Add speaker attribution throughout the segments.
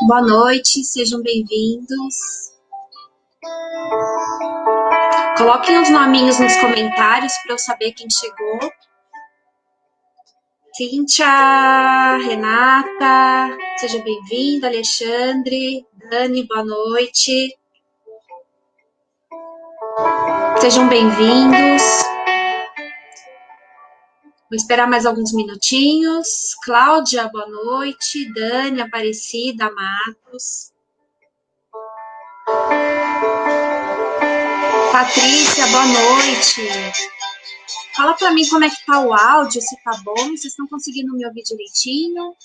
Speaker 1: Boa noite, sejam bem-vindos. Coloquem os nominhos nos comentários para eu saber quem chegou. Cíntia, Renata, seja bem-vindo. Alexandre, Dani, boa noite. Sejam bem-vindos. Vou esperar mais alguns minutinhos. Cláudia, boa noite. Dani, Aparecida, Matos. Patrícia, boa noite. Fala para mim como é que tá o áudio, se tá bom, vocês estão conseguindo me ouvir direitinho?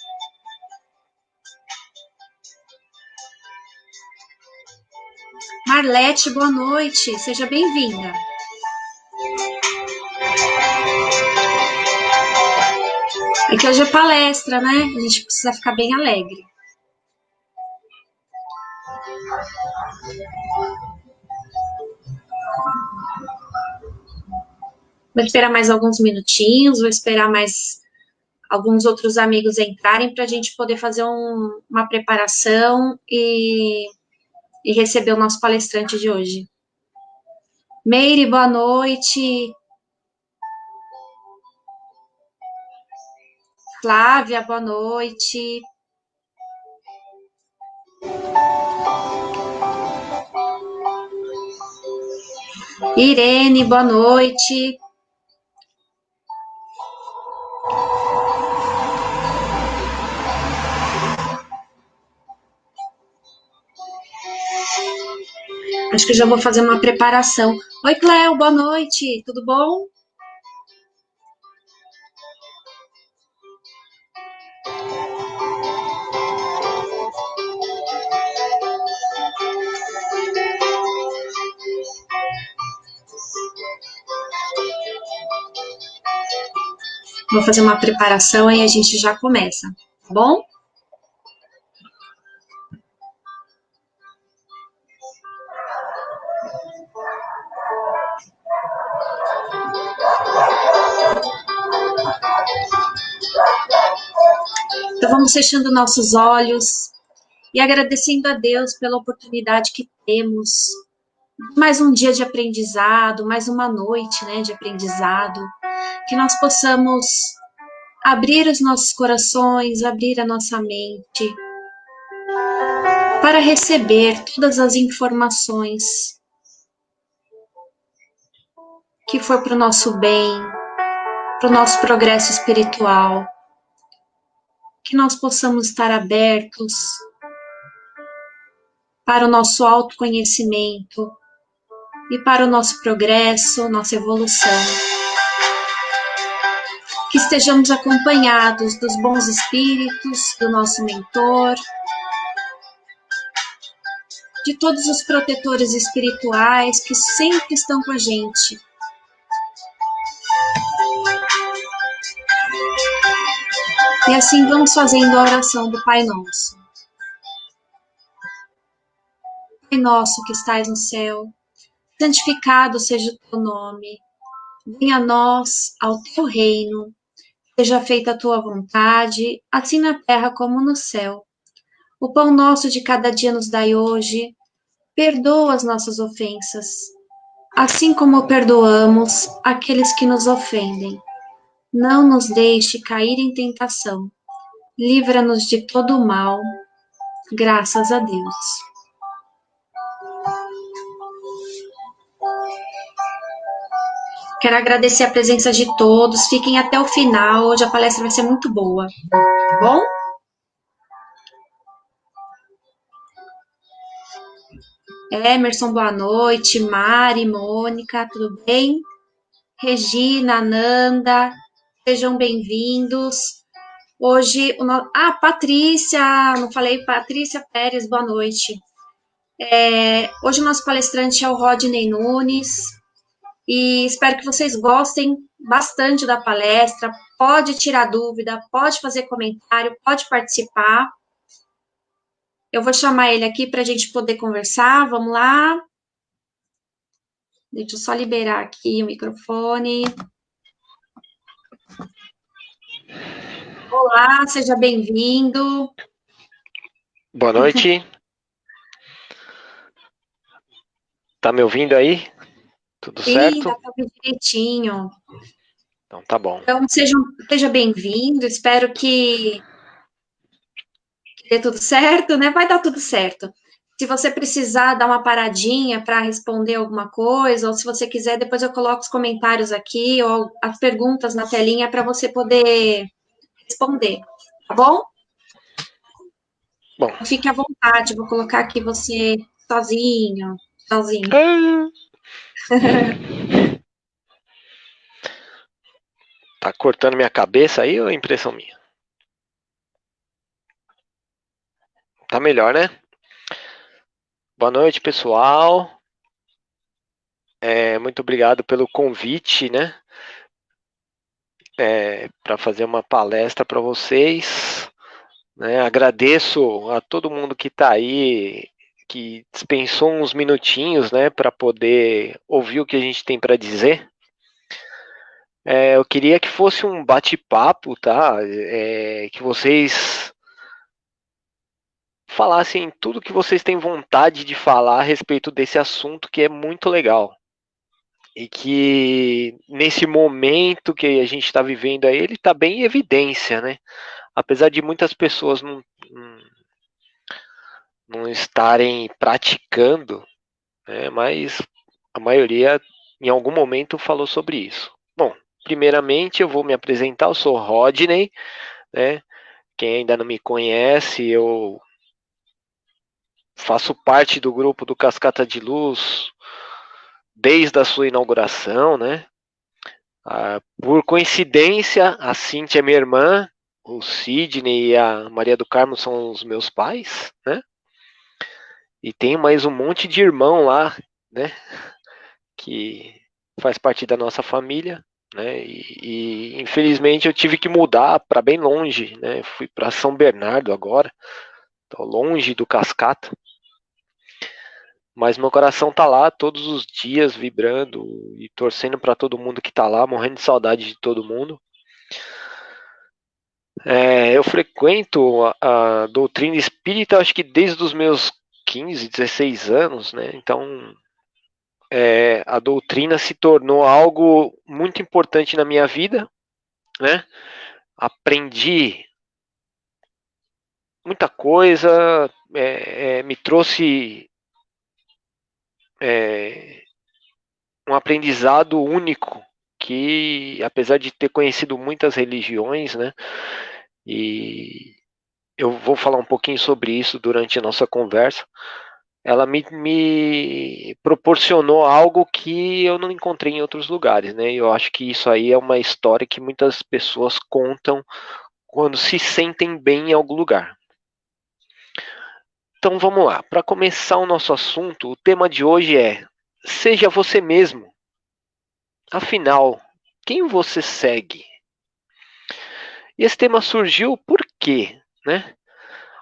Speaker 1: Marlete, boa noite, seja bem-vinda. É que hoje é palestra, né? A gente precisa ficar bem alegre. Vou esperar mais alguns minutinhos, vou esperar mais alguns outros amigos entrarem para a gente poder fazer uma preparação e receber o nosso palestrante de hoje. Meire, boa noite. Flávia, boa noite. Irene, boa noite. Acho que já vou fazer uma preparação. Oi, Cléo, boa noite, tudo bom? Vou fazer uma preparação e a gente já começa, tá bom? Então vamos fechando nossos olhos e agradecendo a Deus pela oportunidade que temos. Mais um dia de aprendizado, mais uma noite, né, de aprendizado. Que nós possamos abrir os nossos corações, abrir a nossa mente para receber todas as informações que for para o nosso bem, para o nosso progresso espiritual. Que nós possamos estar abertos para o nosso autoconhecimento e para o nosso progresso, nossa evolução. Que estejamos acompanhados dos bons espíritos, do nosso mentor, de todos os protetores espirituais que sempre estão com a gente. E assim vamos fazendo a oração do Pai Nosso. Pai nosso que estais no céu, santificado seja o teu nome. Venha a nós, ao teu reino. Seja feita a tua vontade, assim na terra como no céu. O pão nosso de cada dia nos dai hoje. Perdoa as nossas ofensas, assim como perdoamos aqueles que nos ofendem. Não nos deixe cair em tentação. Livra-nos de todo o mal. Graças a Deus. Quero agradecer a presença de todos. Fiquem até o final. Hoje a palestra vai ser muito boa. Tá bom? Emerson, boa noite. Mari, Mônica, tudo bem? Regina, Nanda, sejam bem-vindos. Hoje, Patrícia, não falei, Patrícia Pérez, boa noite. Hoje o nosso palestrante é o Rodney Nunes e espero que vocês gostem bastante da palestra. Pode tirar dúvida, pode fazer comentário, pode participar. Eu vou chamar ele aqui para a gente poder conversar. Vamos lá. Deixa eu só liberar aqui o microfone. Olá, seja bem-vindo.
Speaker 2: Boa noite. Tá me ouvindo aí? Tudo
Speaker 1: Sim,
Speaker 2: certo?
Speaker 1: dá para ouvir direitinho.
Speaker 2: Então tá bom.
Speaker 1: Então, seja bem-vindo. Espero que dê tudo certo, né? Vai dar tudo certo. Se você precisar dar uma paradinha para responder alguma coisa, ou se você quiser, depois eu coloco os comentários aqui ou as perguntas na telinha para você poder responder, tá bom?
Speaker 2: Bom,
Speaker 1: Fique à vontade, vou colocar aqui você sozinho, sozinho.
Speaker 2: ah, tá cortando minha cabeça aí ou é impressão minha? Tá melhor, né? Boa noite, pessoal. Muito obrigado pelo convite, né? Para fazer uma palestra para vocês. Né? Agradeço a todo mundo que tá aí, que dispensou uns minutinhos, né, para poder ouvir o que a gente tem para dizer. Eu queria que fosse um bate-papo, tá? Que vocês falassem tudo que vocês têm vontade de falar a respeito desse assunto que é muito legal. E que nesse momento que a gente está vivendo aí, ele está bem em evidência, né? Apesar de muitas pessoas não estarem praticando, né? Mas a maioria em algum momento falou sobre isso. Bom, primeiramente eu vou me apresentar, eu sou Rodney, né? Quem ainda não me conhece, eu faço parte do grupo do Cascata de Luz desde a sua inauguração, né? Por coincidência, a Cíntia é minha irmã, o Sidney e a Maria do Carmo são os meus pais, né? E tem mais um monte de irmão lá, né? Que faz parte da nossa família, né? E infelizmente eu tive que mudar para bem longe, né? Fui para São Bernardo agora, tô longe do Cascata. Mas meu coração tá lá todos os dias vibrando e torcendo para todo mundo que tá lá, morrendo de saudade de todo mundo. Eu frequento a doutrina espírita, acho que desde os meus 15, 16 anos, né? Então, a doutrina se tornou algo muito importante na minha vida, né? Aprendi muita coisa, me trouxe é, um aprendizado único que, apesar de ter conhecido muitas religiões, né? E eu vou falar um pouquinho sobre isso durante a nossa conversa. Ela me proporcionou algo que eu não encontrei em outros lugares, né? Eu acho que isso aí é uma história que muitas pessoas contam quando se sentem bem em algum lugar. Então vamos lá. Para começar o nosso assunto, o tema de hoje é: seja você mesmo. Afinal, quem você segue? E esse tema surgiu por quê, né?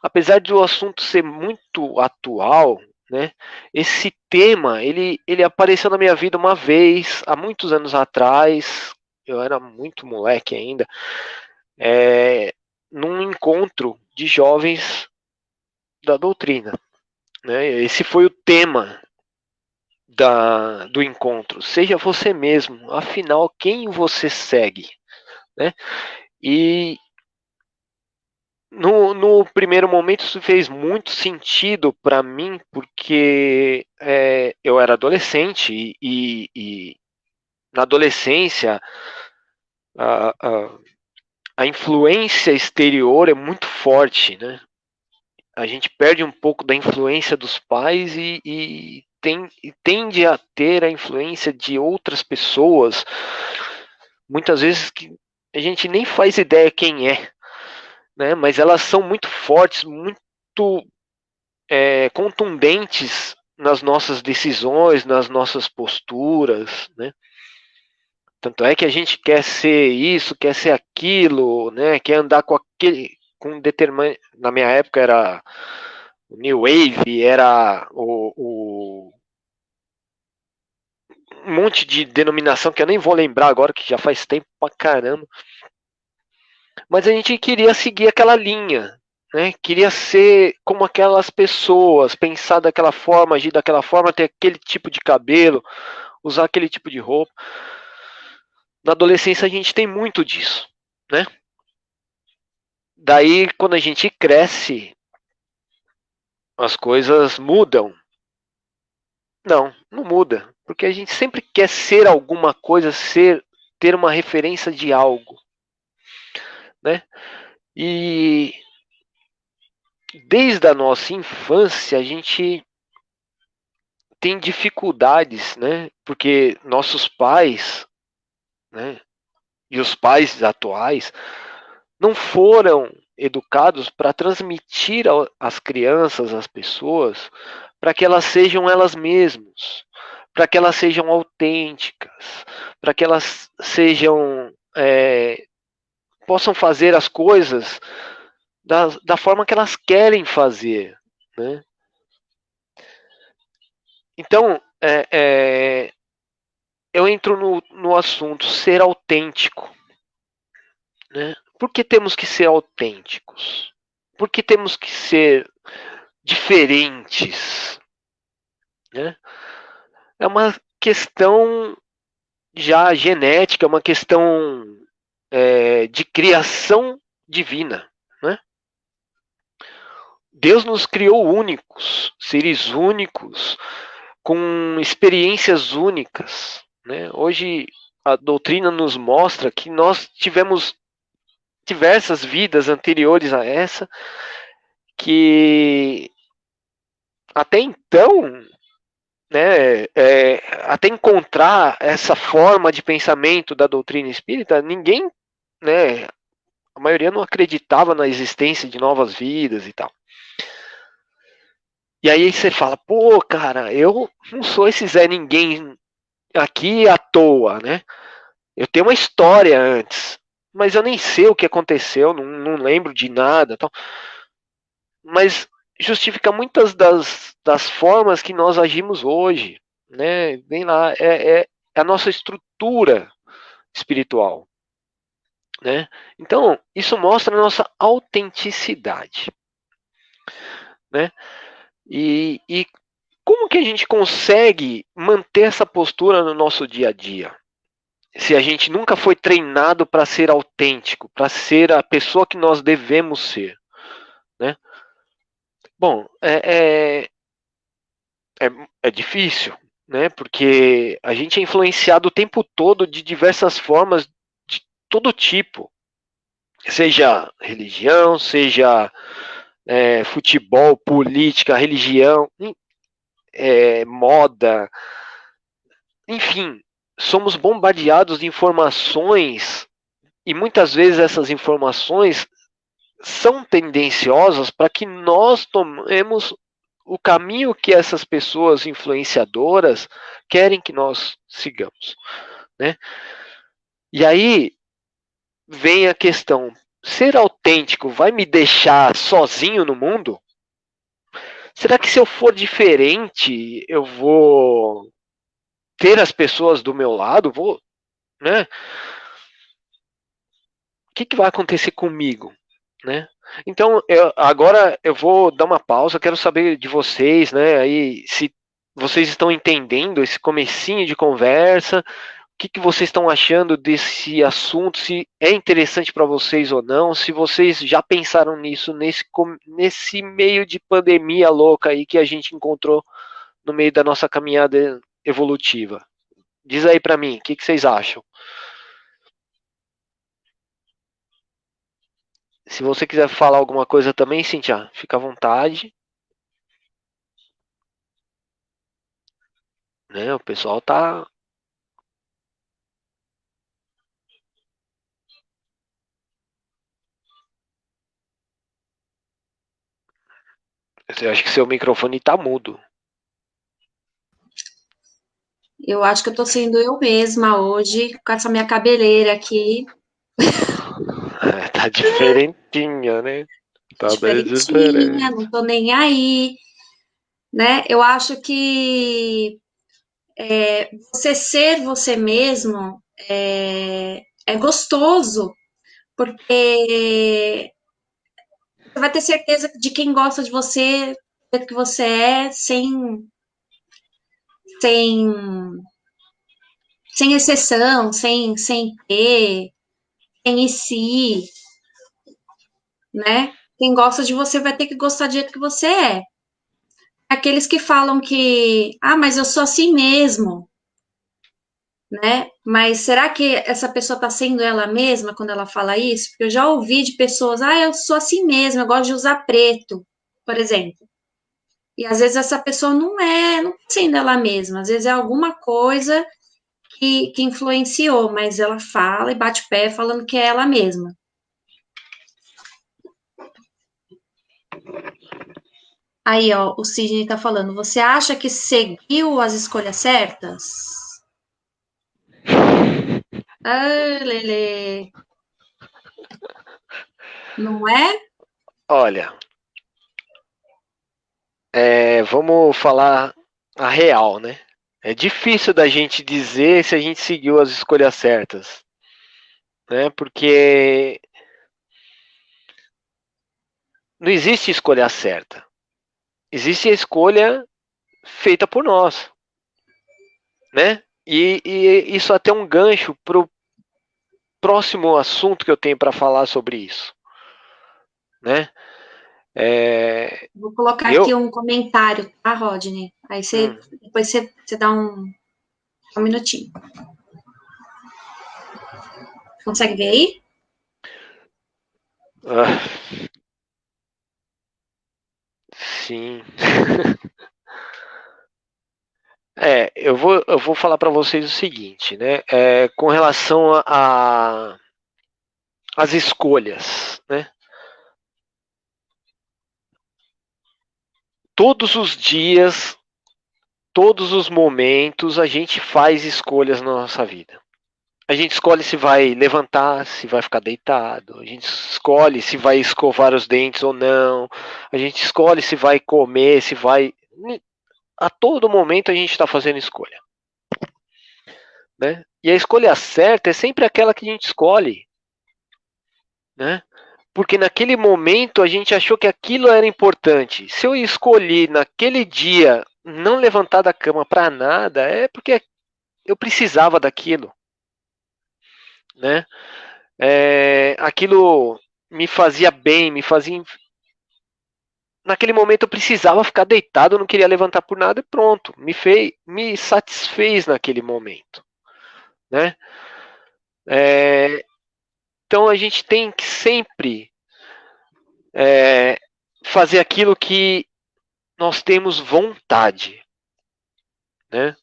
Speaker 2: Apesar do assunto ser muito atual, né? Esse tema, ele apareceu na minha vida uma vez, há muitos anos atrás, eu era muito moleque ainda, num encontro de jovens da doutrina, né? Esse foi o tema do encontro. Seja você mesmo, afinal, quem você segue, né? E no primeiro momento isso fez muito sentido para mim, porque eu era adolescente e na adolescência a, a, a influência exterior é muito forte, né? A gente perde um pouco da influência dos pais e tende a ter a influência de outras pessoas, muitas vezes que a gente nem faz ideia quem é, né? Mas elas são muito fortes, muito contundentes nas nossas decisões, nas nossas posturas, né? Tanto é que a gente quer ser isso, quer ser aquilo, né? Quer andar com aquele, com determinado. Na minha época era o New Wave, era um monte de denominação que eu nem vou lembrar agora, que já faz tempo pra caramba. Mas a gente queria seguir aquela linha, né? Queria ser como aquelas pessoas, pensar daquela forma, agir daquela forma, ter aquele tipo de cabelo, usar aquele tipo de roupa. Na adolescência a gente tem muito disso, né? Daí, quando a gente cresce, as coisas mudam. Não, não muda, porque a gente sempre quer ser alguma coisa, ter uma referência de algo, né? E desde a nossa infância a gente tem dificuldades, né? Porque nossos pais, né? E os pais atuais não foram educados para transmitir às crianças, às pessoas, para que elas sejam elas mesmas, para que elas sejam autênticas, para que elas sejam possam fazer as coisas da forma que elas querem fazer, né? Então, eu entro no assunto ser autêntico, né? Por que temos que ser autênticos? Por que temos que ser diferentes, né? É uma questão já genética, é uma questão de criação divina, né? Deus nos criou únicos, seres únicos, com experiências únicas, né? Hoje a doutrina nos mostra que nós tivemos diversas vidas anteriores a essa, que até então, né, até encontrar essa forma de pensamento da doutrina espírita, ninguém, né, a maioria não acreditava na existência de novas vidas e tal. E aí você fala, pô, cara, eu não sou esse Zé Ninguém aqui à toa, né? Eu tenho uma história antes, mas eu nem sei o que aconteceu, não lembro de nada, tal. Mas justifica muitas das formas que nós agimos hoje, né? Vem lá, é a nossa estrutura espiritual, né? Então, isso mostra a nossa autenticidade, né? E como que a gente consegue manter essa postura no nosso dia a dia? Se a gente nunca foi treinado para ser autêntico, para ser a pessoa que nós devemos ser, né? Bom, é difícil, né? Porque a gente é influenciado o tempo todo de diversas formas, de todo tipo, seja religião, seja futebol, política, religião, moda, enfim, somos bombardeados de informações e muitas vezes essas informações são tendenciosas para que nós tomemos o caminho que essas pessoas influenciadoras querem que nós sigamos, né? E aí vem a questão: ser autêntico vai me deixar sozinho no mundo? Será que se eu for diferente, eu vou ter as pessoas do meu lado? Vou, né? O que vai acontecer comigo, né? Então, agora eu vou dar uma pausa, quero saber de vocês, né? Aí, se vocês estão entendendo esse comecinho de conversa, que vocês estão achando desse assunto, se é interessante para vocês ou não, se vocês já pensaram nisso nesse meio de pandemia louca aí que a gente encontrou no meio da nossa caminhada evolutiva. Diz aí para mim, o que vocês acham? Se você quiser falar alguma coisa também, Cintia, fica à vontade. Né? O pessoal tá. Eu acho que seu microfone tá mudo.
Speaker 1: Eu acho que eu tô sendo eu mesma hoje, com essa minha cabeleira aqui,
Speaker 2: Tá diferentinha, né? Tá bem
Speaker 1: diferentinha,
Speaker 2: diferente.
Speaker 1: não tô nem aí, né? Eu acho que você ser você mesmo é gostoso, porque Você vai ter certeza de quem gosta de você, do que você é, sem, sem exceção, sem ter, sem e se, né? Quem gosta de você vai ter que gostar do jeito que você é. Aqueles que falam que, mas eu sou assim mesmo, né? Mas será que essa pessoa está sendo ela mesma quando ela fala isso? Porque eu já ouvi de pessoas, eu sou assim mesmo, eu gosto de usar preto, por exemplo. E às vezes essa pessoa não tá sendo ela mesma, às vezes é alguma coisa que influenciou, mas ela fala e bate o pé falando que é ela mesma. Aí, ó, o Sidney tá falando, você acha que seguiu as escolhas certas? Ah, Lele, não é?
Speaker 2: Olha, vamos falar a real, né? É difícil da gente dizer se a gente seguiu as escolhas certas, né? Porque não existe escolha certa. Existe a escolha feita por nós, né? E isso até é um gancho para o próximo assunto que eu tenho para falar sobre isso, né?
Speaker 1: Vou colocar
Speaker 2: Eu,
Speaker 1: aqui um comentário, tá, Rodney? Aí
Speaker 2: hum,
Speaker 1: depois você dá um minutinho. Consegue ver aí?
Speaker 2: ah, sim. Eu vou falar para vocês o seguinte, né? Com relação às escolhas, né? Todos os dias, todos os momentos, a gente faz escolhas na nossa vida. A gente escolhe se vai levantar, se vai ficar deitado. A gente escolhe se vai escovar os dentes ou não. A gente escolhe se vai comer, se vai. A todo momento a gente está fazendo escolha, né? E a escolha certa é sempre aquela que a gente escolhe, né? Porque naquele momento a gente achou que aquilo era importante. Se eu escolhi naquele dia não levantar da cama para nada, é porque eu precisava daquilo, né? Aquilo me fazia bem, me fazia. Naquele momento eu precisava ficar deitado, eu não queria levantar por nada e pronto, me satisfez naquele momento, né? É, então a gente tem que sempre é, fazer aquilo que nós temos vontade, né?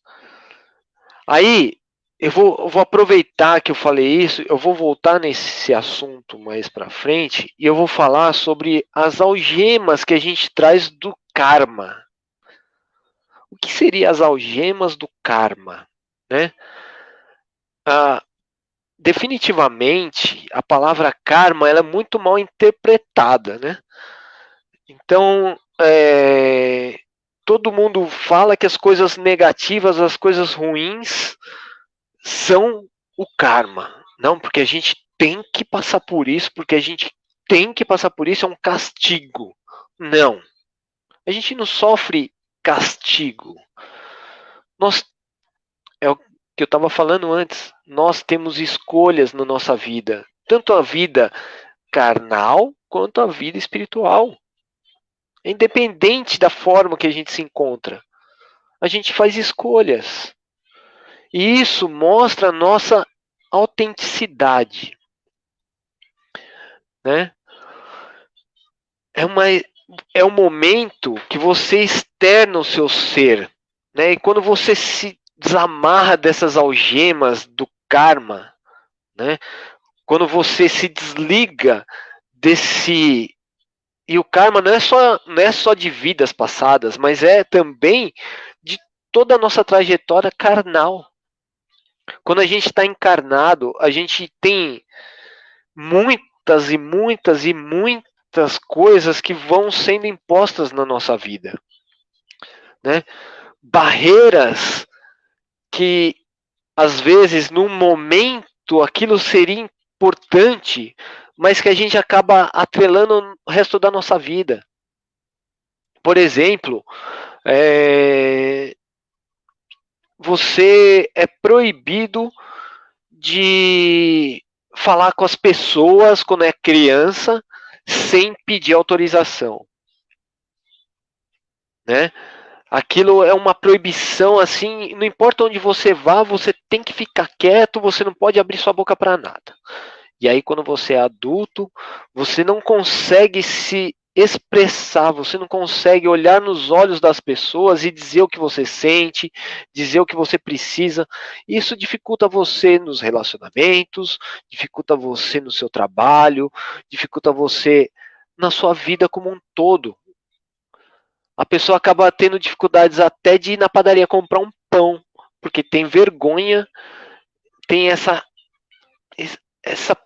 Speaker 2: Aí eu vou aproveitar que eu falei isso, eu vou voltar nesse assunto mais para frente e eu vou falar sobre as algemas que a gente traz do karma. O que seriam as algemas do karma, né? Ah, definitivamente a palavra karma ela é muito mal interpretada, né? Então todo mundo fala que as coisas negativas, as coisas ruins são o karma. Não, porque a gente tem que passar por isso, porque a gente tem que passar por isso, é um castigo. Não. A gente não sofre castigo. Nós, é o que eu estava falando antes, nós temos escolhas na nossa vida. Tanto a vida carnal quanto a vida espiritual. Independente da forma que a gente se encontra. A gente faz escolhas. E isso mostra a nossa autenticidade, né? É, uma, é um momento que você externa o seu ser, né? E quando você se desamarra dessas algemas do karma, né? Quando você se desliga desse e o karma não é só de vidas passadas, mas é também de toda a nossa trajetória carnal. Quando a gente está encarnado, a gente tem muitas e muitas e muitas coisas que vão sendo impostas na nossa vida, né? Barreiras que às vezes num momento aquilo seria importante, mas que a gente acaba atrelando o resto da nossa vida. Por exemplo, você é proibido de falar com as pessoas quando é criança sem pedir autorização, né? Aquilo é uma proibição, assim, não importa onde você vá, você tem que ficar quieto, você não pode abrir sua boca para nada. E aí, quando você é adulto, você não consegue se expressar, você não consegue olhar nos olhos das pessoas e dizer o que você sente, dizer o que você precisa. Isso dificulta você nos relacionamentos, dificulta você no seu trabalho, dificulta você na sua vida como um todo. A pessoa acaba tendo dificuldades até de ir na padaria comprar um pão, porque tem vergonha, tem essa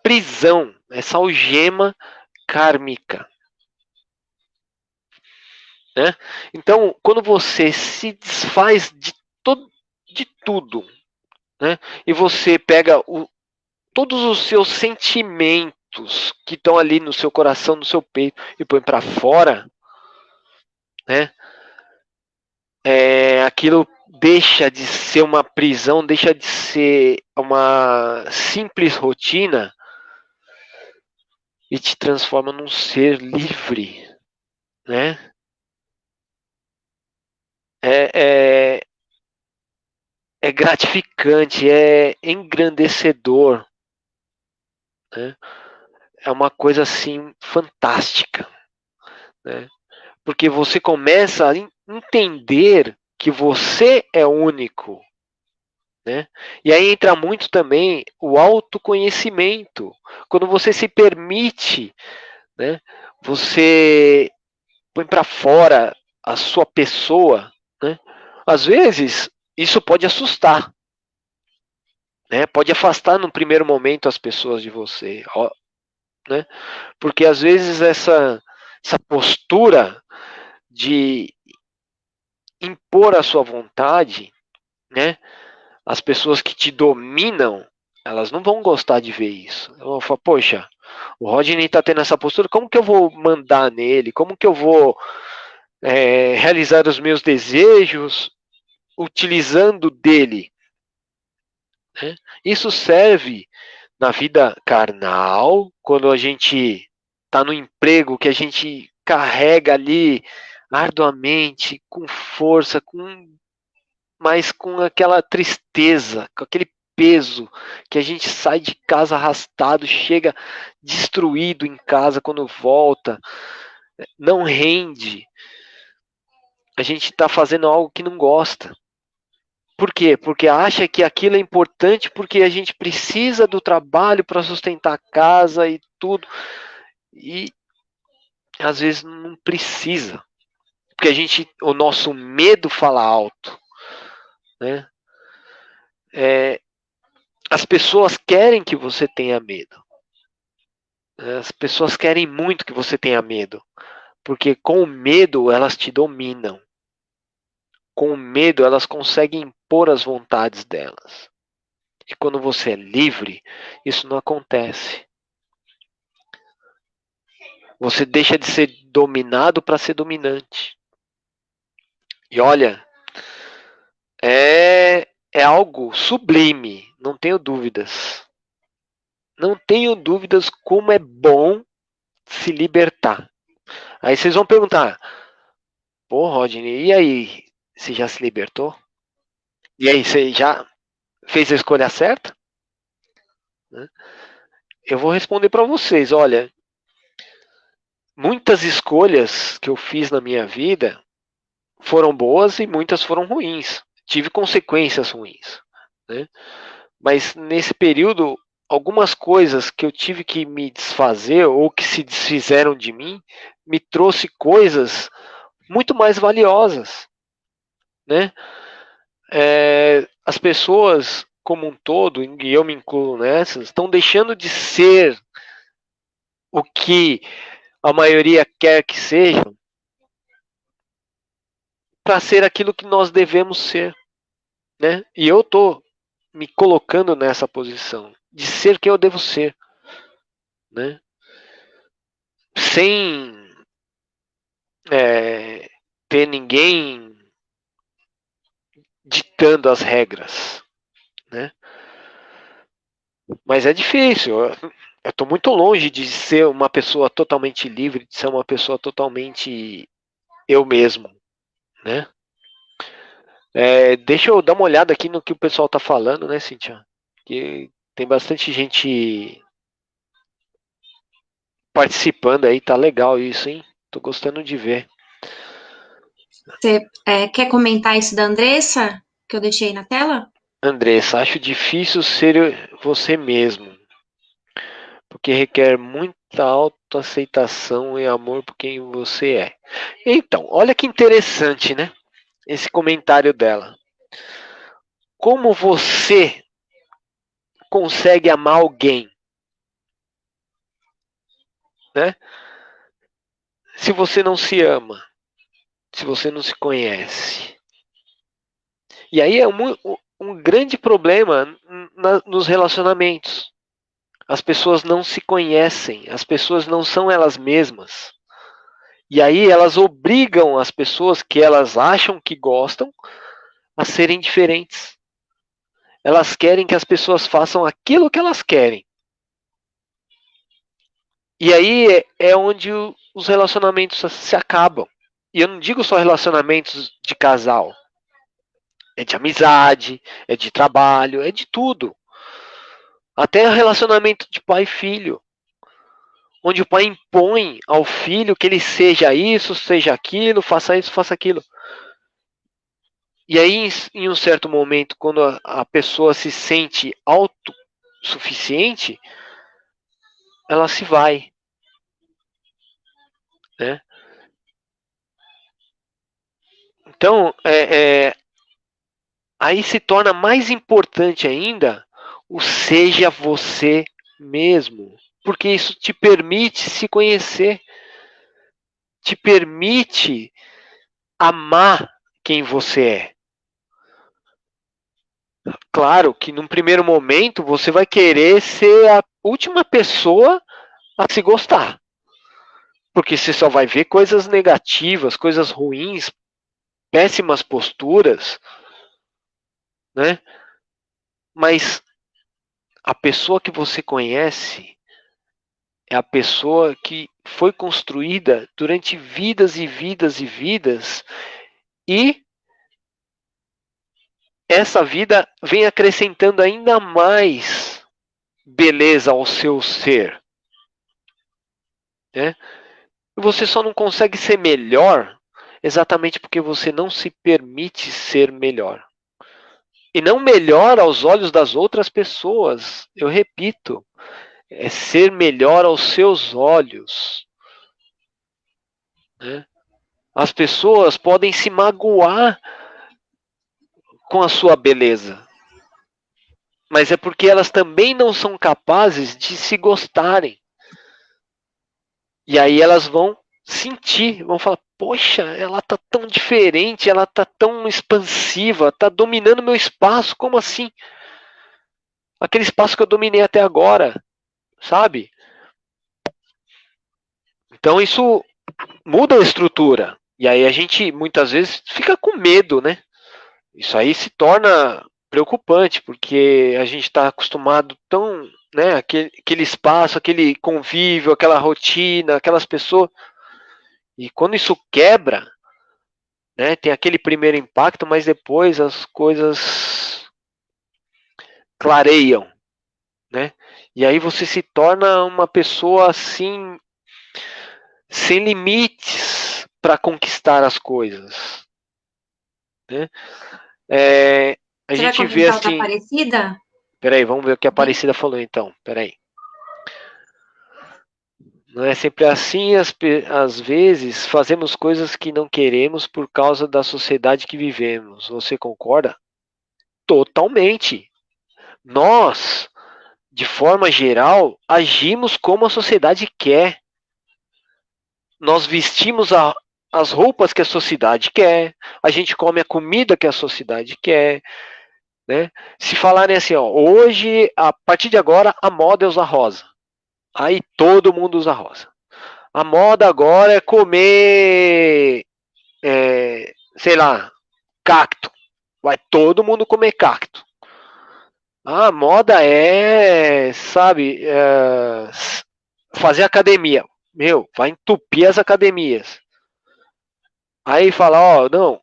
Speaker 2: prisão, essa algema kármica, né? Então, quando você se desfaz de tudo, né? E você pega todos os seus sentimentos que estão ali no seu coração, no seu peito e põe para fora, né? Aquilo deixa de ser uma prisão, deixa de ser uma simples rotina e te transforma num ser livre, né? É, é, é gratificante, é engrandecedor, né? É uma coisa assim fantástica, né? Porque você começa a entender que você é único, né? E aí entra muito também o autoconhecimento. Quando você se permite, né? Você põe para fora a sua pessoa, né? Às vezes isso pode assustar, né? Pode afastar no primeiro momento as pessoas de você, né? Porque às vezes essa postura de impor a sua vontade, né? As pessoas que te dominam, elas não vão gostar de ver isso. Elas vão falar, poxa, o Rodney está tendo essa postura, como que eu vou mandar nele? Como que eu vou realizar os meus desejos utilizando dele? Né? Isso serve na vida carnal, quando a gente está no emprego que a gente carrega ali arduamente, com força, mas com aquela tristeza, com aquele peso, que a gente sai de casa arrastado, chega destruído em casa quando volta, não rende. A gente está fazendo algo que não gosta. Por quê? Porque acha que aquilo é importante porque a gente precisa do trabalho para sustentar a casa e tudo. E às vezes não precisa. Porque o nosso medo fala alto, né? As pessoas querem que você tenha medo. As pessoas querem muito que você tenha medo. Porque com o medo elas te dominam. Com o medo elas conseguem impor as vontades delas. E quando você é livre, isso não acontece. Você deixa de ser dominado para ser dominante. E olha, é algo sublime, não tenho dúvidas. Não tenho dúvidas como é bom se libertar. Aí vocês vão perguntar, pô, Rodney, e aí? Você já se libertou? E aí, você já fez a escolha certa? Né? Eu vou responder para vocês, olha, muitas escolhas que eu fiz na minha vida foram boas e muitas foram ruins. Tive consequências ruins, né? Mas nesse período, algumas coisas que eu tive que me desfazer ou que se desfizeram de mim, me trouxe coisas muito mais valiosas, né? As pessoas como um todo, e eu me incluo nessas, estão deixando de ser o que a maioria quer que sejam para ser aquilo que nós devemos ser, né? E eu tô me colocando nessa posição de ser quem eu devo ser, né? sem ter ninguém ditando as regras, né? Mas é difícil. Eu estou muito longe de ser uma pessoa totalmente livre, de ser uma pessoa totalmente eu mesmo, né? Deixa eu dar uma olhada aqui no que o pessoal tá falando, né, Cíntia? Que tem bastante gente participando aí, tá legal isso, hein? Tô gostando de ver.
Speaker 1: Você quer comentar isso da Andressa, que eu deixei na tela?
Speaker 2: Andressa, acho difícil ser você mesmo, porque requer muita autoaceitação e amor por quem você é. Então, olha que interessante, né? Esse comentário dela. Como você consegue amar alguém, né? Se você não se ama, se você não se conhece. E aí é um grande problema nos relacionamentos. As pessoas não se conhecem, as pessoas não são elas mesmas. E aí elas obrigam as pessoas que elas acham que gostam a serem diferentes. Elas querem que as pessoas façam aquilo que elas querem. E aí é onde os relacionamentos se acabam. E eu não digo só relacionamentos de casal. É de amizade, é de trabalho, é de tudo. Até relacionamento de pai e filho. Onde o pai impõe ao filho que ele seja isso, seja aquilo, faça isso, faça aquilo. E aí, em um certo momento, quando a pessoa se sente autossuficiente, ela se vai, né? Então, aí se torna mais importante ainda o seja você mesmo, porque isso te permite se conhecer, te permite amar quem você é. Claro que num primeiro momento você vai querer ser a última pessoa a se gostar. Porque você só vai ver coisas negativas, coisas ruins, péssimas posturas, né? Mas a pessoa que você conhece é a pessoa que foi construída durante vidas e vidas e vidas, e essa vida vem acrescentando ainda mais beleza ao seu ser, né? Você só não consegue ser melhor exatamente porque você não se permite ser melhor. E não melhor aos olhos das outras pessoas. Eu repito, é ser melhor aos seus olhos, né? As pessoas podem se magoar com a sua beleza, mas é porque elas também não são capazes de se gostarem. E aí elas vão sentir, vão falar: poxa, ela tá tão diferente, ela tá tão expansiva, tá dominando meu espaço, como assim? Aquele espaço que eu dominei até agora, sabe? Então isso muda a estrutura. E aí a gente muitas vezes fica com medo, né? Isso aí se torna preocupante, porque a gente está acostumado tão, né, aquele espaço, aquele convívio, aquela rotina, aquelas pessoas. E quando isso quebra, né, tem aquele primeiro impacto, mas depois as coisas clareiam, né? E aí você se torna uma pessoa assim sem limites para conquistar as coisas, né? A
Speaker 1: Você vai
Speaker 2: gente vê
Speaker 1: comentar o da
Speaker 2: assim.
Speaker 1: Aparecida?
Speaker 2: Peraí, vamos ver o que a Aparecida falou então. Peraí. Não é sempre assim, às vezes fazemos coisas que não queremos por causa da sociedade que vivemos. Você concorda? Totalmente. Nós, de forma geral, agimos como a sociedade quer. Nós vestimos as roupas que a sociedade quer, a gente come a comida que a sociedade quer, né? Se falarem assim, ó, hoje, a partir de agora, a moda é usar rosa. Aí todo mundo usa rosa. A moda agora é comer, sei lá, cacto. Vai todo mundo comer cacto. A moda é, sabe, fazer academia. Meu, vai entupir as academias. Aí fala, ó, não,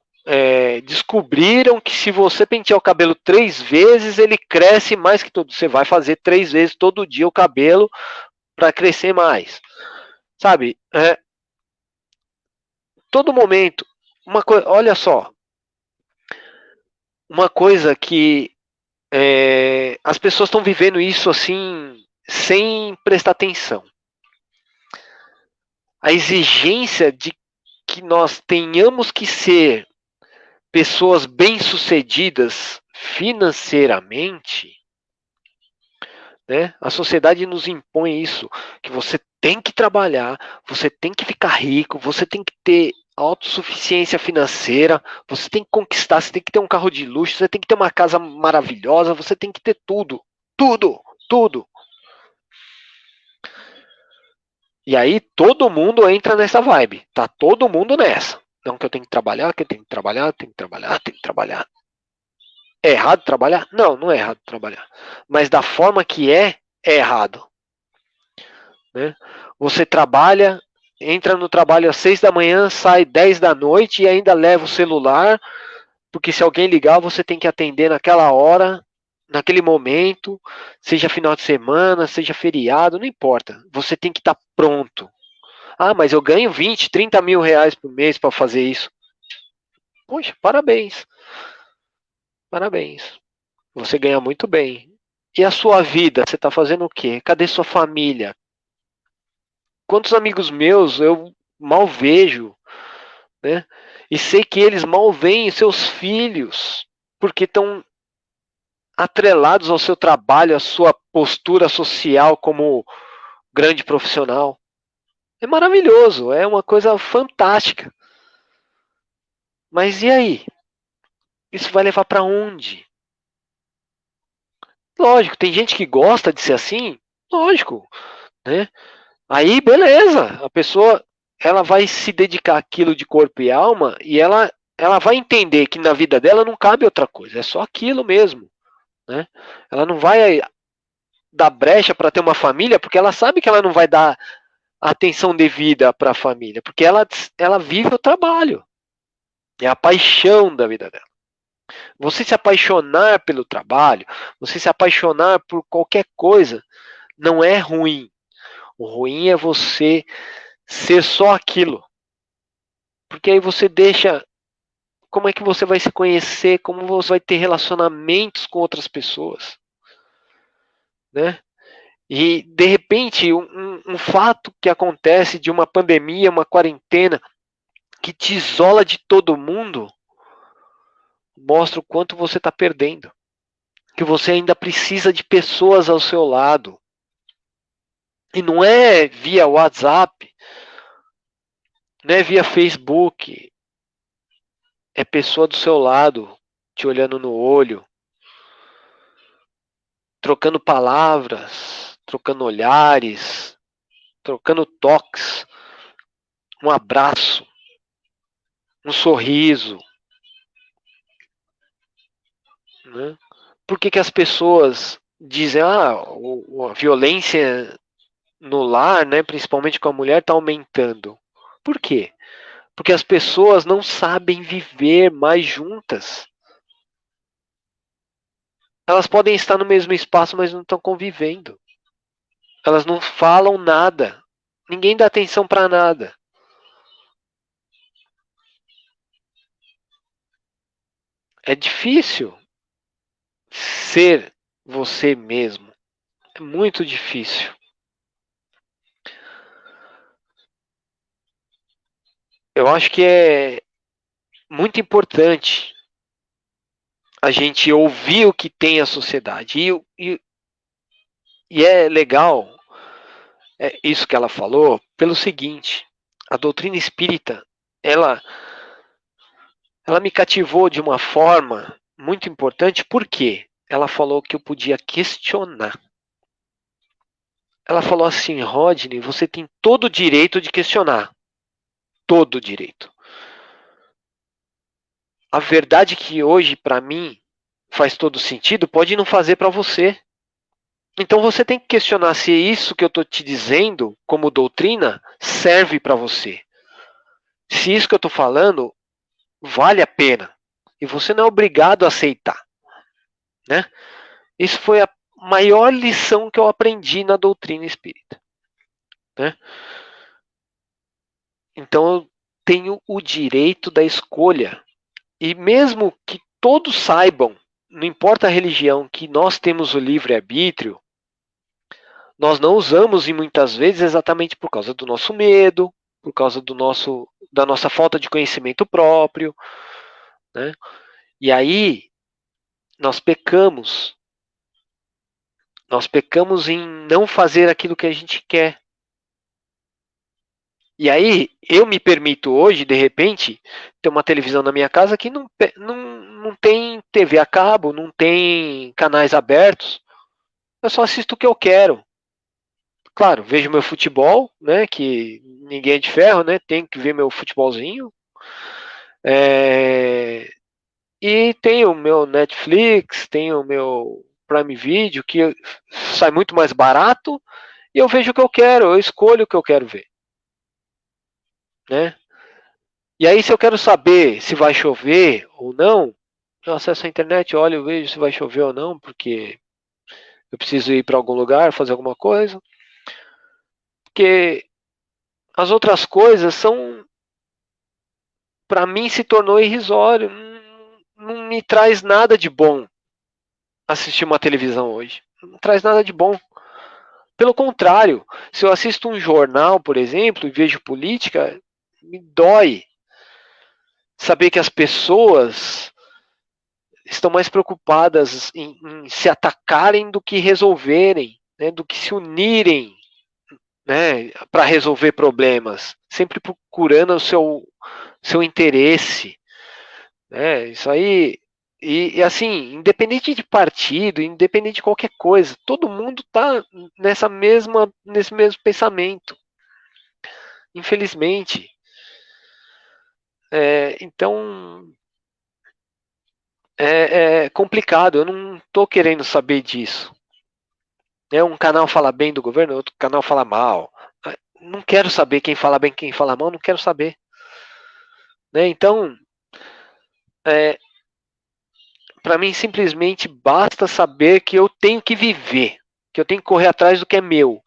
Speaker 2: descobriram que se você pentear o cabelo 3 vezes, ele cresce mais que todo. Você vai fazer 3 vezes todo dia o cabelo para crescer mais. Sabe, todo momento, olha só, uma coisa que as pessoas estão vivendo isso assim, sem prestar atenção. A exigência de que nós tenhamos que ser pessoas bem-sucedidas financeiramente, né? A sociedade nos impõe isso, que você tem que trabalhar, você tem que ficar rico, você tem que ter autossuficiência financeira, você tem que conquistar, você tem que ter um carro de luxo, você tem que ter uma casa maravilhosa, você tem que ter tudo, tudo, tudo. E aí todo mundo entra nessa vibe, tá todo mundo nessa. Não, que eu tenho que trabalhar, que eu tenho que trabalhar, tenho que trabalhar, tenho que trabalhar. É errado trabalhar? Não, não é errado trabalhar. Mas da forma que é errado. Né? Você trabalha, entra no trabalho às 6 da manhã, sai 10 da noite e ainda leva o celular, porque se alguém ligar, você tem que atender naquela hora, naquele momento, seja final de semana, seja feriado, não importa. Você tem que estar pronto. Ah, mas eu ganho 20, 30 mil reais por mês para fazer isso. Poxa, parabéns. Parabéns. Você ganha muito bem. E a sua vida? Você está fazendo o quê? Cadê sua família? Quantos amigos meus eu mal vejo, né? E sei que eles mal veem seus filhos, porque estão atrelados ao seu trabalho, à sua postura social como grande profissional. É maravilhoso, é uma coisa fantástica. Mas e aí? Isso vai levar para onde? Lógico, tem gente que gosta de ser assim, lógico, né? Aí, beleza, a pessoa ela vai se dedicar àquilo de corpo e alma e ela vai entender que na vida dela não cabe outra coisa, é só aquilo mesmo, né? Ela não vai dar brecha para ter uma família porque ela sabe que ela não vai dar a atenção devida para a família, porque ela vive o trabalho, é a paixão da vida dela. Você se apaixonar pelo trabalho, você se apaixonar por qualquer coisa, não é ruim. O ruim é você ser só aquilo. Porque aí você deixa. Como é que você vai se conhecer? Como você vai ter relacionamentos com outras pessoas? Né? E, de repente, um fato que acontece de uma pandemia, uma quarentena, que te isola de todo mundo, mostra o quanto você está perdendo. Que você ainda precisa de pessoas ao seu lado. E não é via WhatsApp, não é via Facebook. É pessoa do seu lado, te olhando no olho, trocando palavras, trocando olhares, trocando toques, um abraço, um sorriso. Né? Por que as pessoas dizem a violência no lar, né, principalmente com a mulher, está aumentando? Por quê? Porque as pessoas não sabem viver mais juntas. Elas podem estar no mesmo espaço, mas não estão convivendo. Elas não falam nada. Ninguém dá atenção para nada. É difícil ser você mesmo. É muito difícil. Eu acho que é muito importante a gente ouvir o que tem a sociedade. E é legal isso que ela falou pelo seguinte: a doutrina espírita, ela me cativou de uma forma muito importante, porque ela falou que eu podia questionar. ela falou assim: Rodney, você tem todo o direito de questionar. Todo o direito. A verdade que hoje, para mim, faz todo sentido, pode não fazer para você. Então você tem que questionar se isso que eu estou te dizendo, como doutrina, serve para você. Se isso que eu estou falando vale a pena. E você não é obrigado a aceitar. Né? Isso foi a maior lição que eu aprendi na doutrina espírita. Né? Então eu tenho o direito da escolha. E mesmo que todos saibam, não importa a religião, que nós temos o livre-arbítrio, nós não usamos e muitas vezes exatamente por causa do nosso medo, por causa da nossa falta de conhecimento próprio, né? E aí nós pecamos. Nós pecamos em não fazer aquilo que a gente quer. E aí eu me permito hoje, de repente, ter uma televisão na minha casa que não tem TV a cabo, não tem canais abertos. Eu só assisto o que eu quero. Claro, vejo meu futebol, né? Que ninguém é de ferro, né? Tem que ver meu futebolzinho. É, e tenho o meu Netflix, tenho o meu Prime Video, que sai muito mais barato, e eu vejo o que eu quero, eu escolho o que eu quero ver. Né? E aí, se eu quero saber se vai chover ou não, eu acesso a internet, olho, eu vejo se vai chover ou não, porque eu preciso ir para algum lugar, fazer alguma coisa. Porque as outras coisas são, para mim, se tornou irrisório. Não me traz nada de bom assistir uma televisão hoje. Não traz nada de bom. Pelo contrário, se eu assisto um jornal, por exemplo, e vejo política, me dói saber que as pessoas estão mais preocupadas em se atacarem do que resolverem, né, do que se unirem, né, para resolver problemas, sempre procurando o seu interesse. Né, isso aí. E assim, independente de partido, independente de qualquer coisa, todo mundo está nesse mesmo pensamento. Infelizmente. Então, é complicado, eu não estou querendo saber disso. Um canal fala bem do governo, outro canal fala mal. Não quero saber quem fala bem, quem fala mal, não quero saber. Né? Então, para mim, simplesmente basta saber que eu tenho que viver, que eu tenho que correr atrás do que é meu.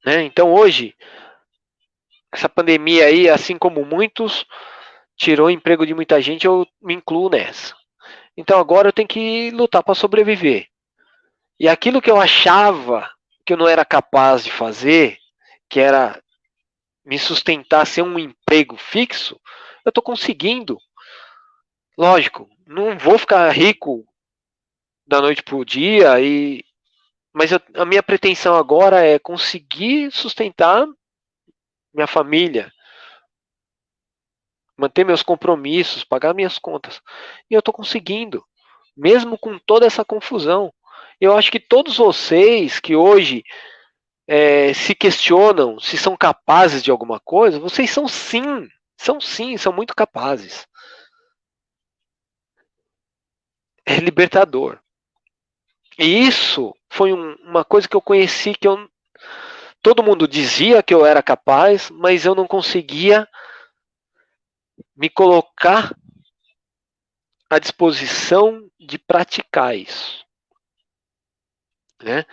Speaker 2: Né? Então, hoje, essa pandemia aí, assim como muitos, tirou o emprego de muita gente, eu me incluo nessa. Então, agora eu tenho que lutar para sobreviver. E aquilo que eu achava que eu não era capaz de fazer, que era me sustentar sem um emprego fixo, eu estou conseguindo. Lógico, não vou ficar rico da noite para o dia, mas a minha pretensão agora é conseguir sustentar minha família, manter meus compromissos, pagar minhas contas. E eu estou conseguindo, mesmo com toda essa confusão. Eu acho que todos vocês que hoje se questionam se são capazes de alguma coisa, vocês são sim, são muito capazes. É libertador. E isso foi uma coisa que eu conheci que todo mundo dizia que eu era capaz, mas eu não conseguia me colocar à disposição de praticar isso. Né?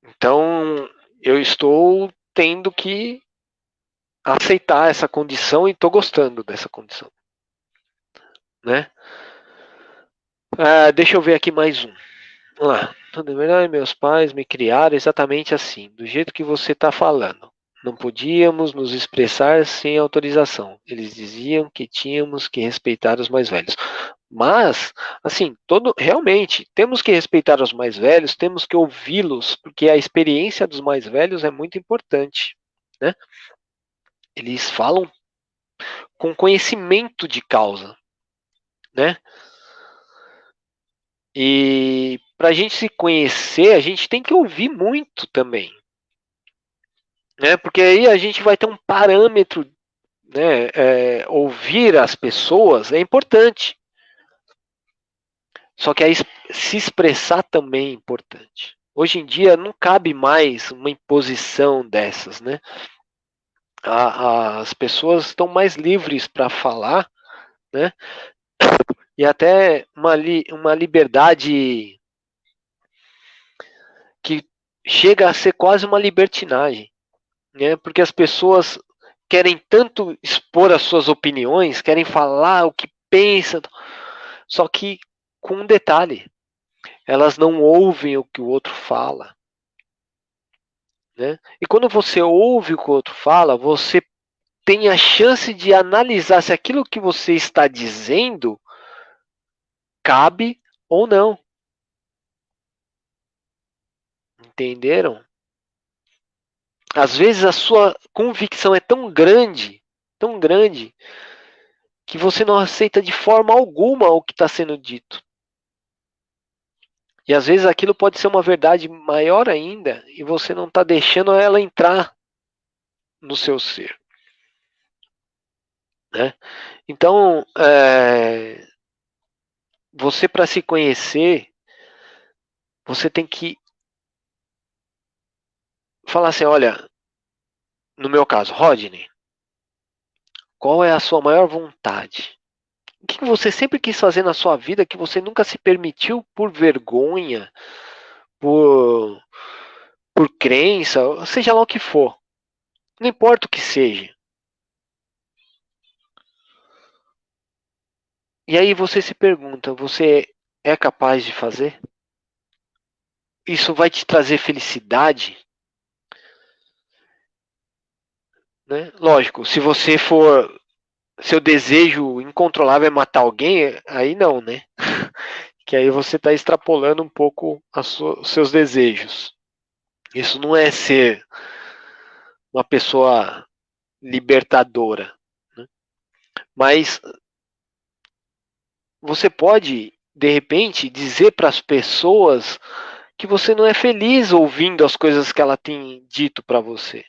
Speaker 2: Então, eu estou tendo que aceitar essa condição e estou gostando dessa condição. Né? Deixa eu ver aqui mais um. Vamos lá. Na verdade, meus pais me criaram exatamente assim, do jeito que você está falando. Não podíamos nos expressar sem autorização. Eles diziam que tínhamos que respeitar os mais velhos. Mas, assim, realmente, temos que respeitar os mais velhos, temos que ouvi-los, porque a experiência dos mais velhos é muito importante. Né? Eles falam com conhecimento de causa. Né? E para a gente se conhecer, a gente tem que ouvir muito também, né? Porque aí a gente vai ter um parâmetro, né? Ouvir as pessoas é importante, só que aí se expressar também é importante. Hoje em dia não cabe mais uma imposição dessas, né? As pessoas estão mais livres para falar, né? E até uma liberdade que chega a ser quase uma libertinagem, né? Porque as pessoas querem tanto expor as suas opiniões, querem falar o que pensam, só que com um detalhe, elas não ouvem o que o outro fala, né? E quando você ouve o que o outro fala, você tem a chance de analisar se aquilo que você está dizendo cabe ou não. Entenderam? Às vezes a sua convicção é tão grande, que você não aceita de forma alguma o que está sendo dito. E às vezes aquilo pode ser uma verdade maior ainda e você não está deixando ela entrar no seu ser, né? Então, você para se conhecer, você tem que falar assim, olha, no meu caso, Rodney, qual é a sua maior vontade? O que você sempre quis fazer na sua vida que você nunca se permitiu por vergonha, por, por crença, seja lá o que for. Não importa o que seja. E aí você se pergunta, você é capaz de fazer? Isso vai te trazer felicidade? Né? Lógico, se você for, seu desejo incontrolável é matar alguém, aí não, né? Que aí você está extrapolando um pouco os seus desejos. Isso não é ser uma pessoa libertadora, né? Mas você pode, de repente, dizer para as pessoas que você não é feliz ouvindo as coisas que ela tem dito para você.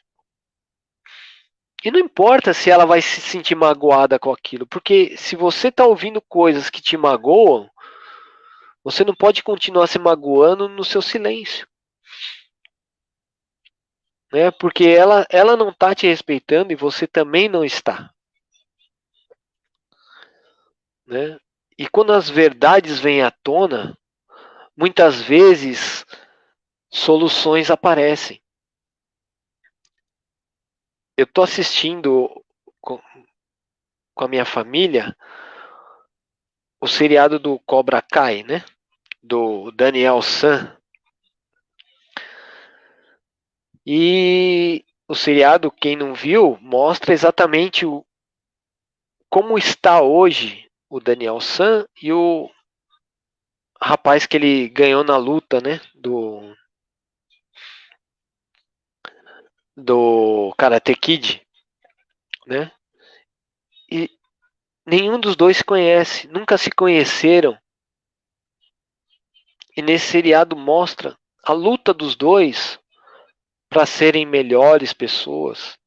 Speaker 2: E não importa se ela vai se sentir magoada com aquilo, porque se você está ouvindo coisas que te magoam, você não pode continuar se magoando no seu silêncio, né? Porque ela não está te respeitando e você também não está, né? E quando as verdades vêm à tona, muitas vezes soluções aparecem. Eu estou assistindo com a minha família o seriado do Cobra Kai, né? Do Daniel San. E o seriado, quem não viu, mostra exatamente como está hoje o Daniel San e o rapaz que ele ganhou na luta, né? Do Karate Kid, né? E nenhum dos dois se conhece, nunca se conheceram. E nesse seriado mostra a luta dos dois para serem melhores pessoas.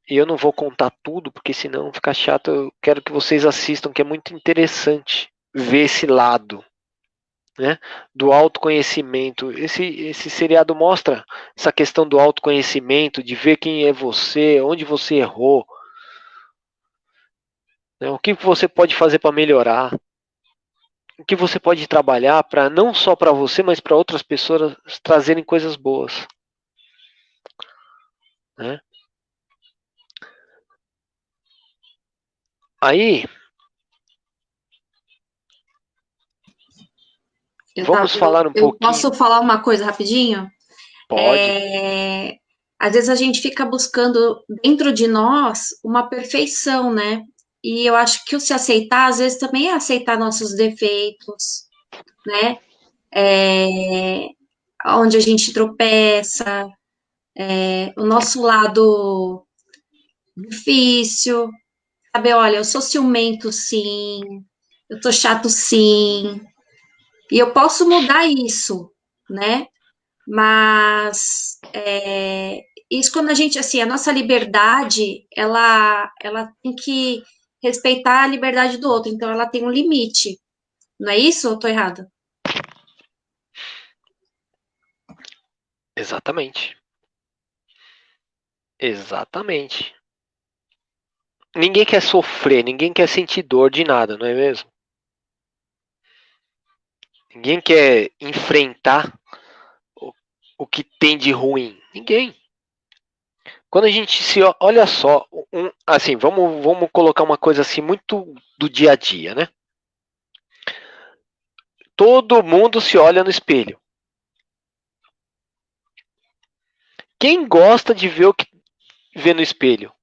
Speaker 2: E eu não vou contar tudo, porque senão fica chato. Eu quero que vocês assistam, que é muito interessante ver esse lado, né, do autoconhecimento. Esse seriado mostra essa questão do autoconhecimento, de ver quem é você, onde você errou, né, o que você pode fazer para melhorar, o que você pode trabalhar para não só para você, mas para outras pessoas trazerem coisas boas, né? Aí vamos falar um
Speaker 1: Eu
Speaker 2: pouquinho.
Speaker 1: posso falar uma coisa rapidinho?
Speaker 2: Pode.
Speaker 1: É, às vezes a gente fica buscando dentro de nós uma perfeição, né? E eu acho que o se aceitar, às vezes, também é aceitar nossos defeitos, né? É, onde a gente tropeça, o nosso lado difícil, sabe? Olha, eu sou ciumento, sim, eu tô chato, sim, E eu posso mudar isso, né? Mas isso quando a gente, assim, a nossa liberdade, ela tem que respeitar a liberdade do outro, então ela tem um limite. Não é isso ou eu tô errada?
Speaker 2: Exatamente. Exatamente. Ninguém quer sofrer, ninguém quer sentir dor de nada, não é mesmo? Ninguém quer enfrentar o, o que tem de ruim. Ninguém. Quando a gente se olha só, assim, vamos colocar uma coisa assim muito do dia a dia, né? Todo mundo se olha no espelho. Quem gosta de ver o que vê no espelho?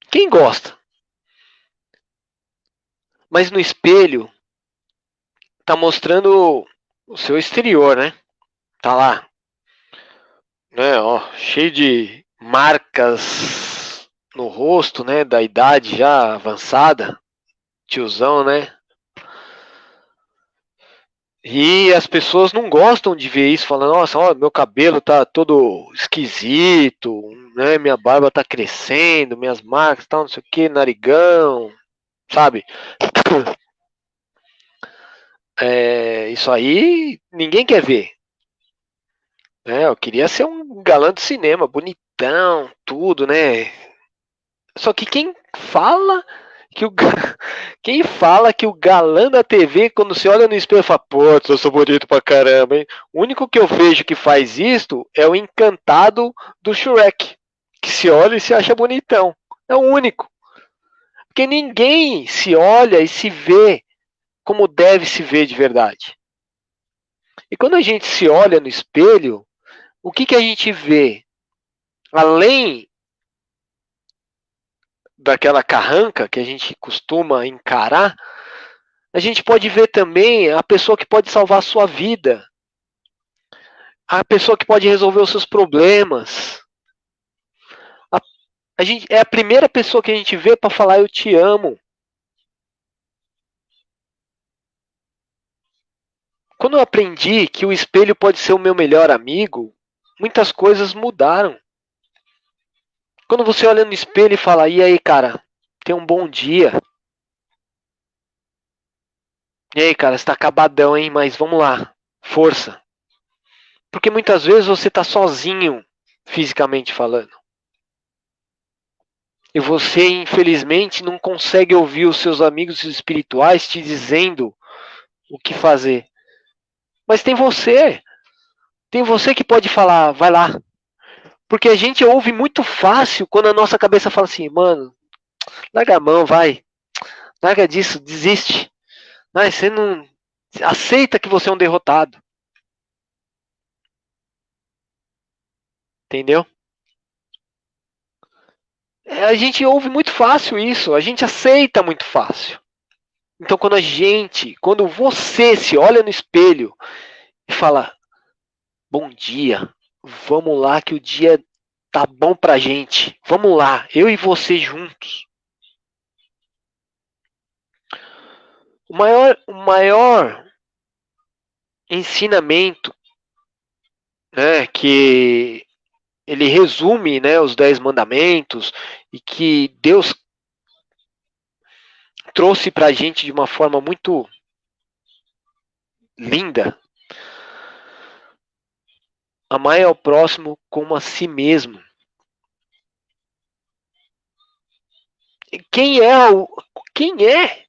Speaker 2: Quem gosta? Mas no espelho tá mostrando o seu exterior, né? Tá lá, né? Ó, cheio de marcas no rosto, né? Da idade já avançada, tiozão, né? E as pessoas não gostam de ver isso, falando, nossa, ó, meu cabelo tá todo esquisito, né? Minha barba tá crescendo, minhas marcas, tal, não sei o que, narigão, sabe? Isso aí ninguém quer ver. Né? Eu queria ser um galã de cinema, bonitão, tudo, né? Só que que o quem fala que o galã da TV, quando se olha no espelho, fala, pô, eu sou bonito pra caramba, hein? O único que eu vejo que faz isto é o encantado do Shrek, que se olha e se acha bonitão. É o único. Porque ninguém se olha e se vê como deve se ver de verdade. E quando a gente se olha no espelho, o que a gente vê? Além daquela carranca que a gente costuma encarar, a gente pode ver também a pessoa que pode salvar a sua vida, a pessoa que pode resolver os seus problemas. A, a gente é a primeira pessoa que a gente vê para falar eu te amo. Quando eu aprendi que o espelho pode ser o meu melhor amigo, muitas coisas mudaram. Quando você olha no espelho e fala, e aí, cara, tem um bom dia. E aí, cara, você tá acabadão, hein? Mas vamos lá, força. Porque muitas vezes você tá sozinho, fisicamente falando. E você, infelizmente, não consegue ouvir os seus amigos espirituais te dizendo o que fazer. Mas tem você. Tem você que pode falar, vai lá. Porque a gente ouve muito fácil quando a nossa cabeça fala assim, mano, larga a mão, vai. Larga disso, desiste. Mas você não. Aceita que você é um derrotado. Entendeu? A gente ouve muito fácil isso. A gente aceita muito fácil. Então quando você se olha no espelho e fala, bom dia, vamos lá que o dia tá bom pra gente. Vamos lá, eu e você juntos. O maior ensinamento, né, que ele resume, né, os 10 mandamentos e que Deus trouxe pra gente de uma forma muito linda. Amar ao próximo como a si mesmo. Quem é o, quem é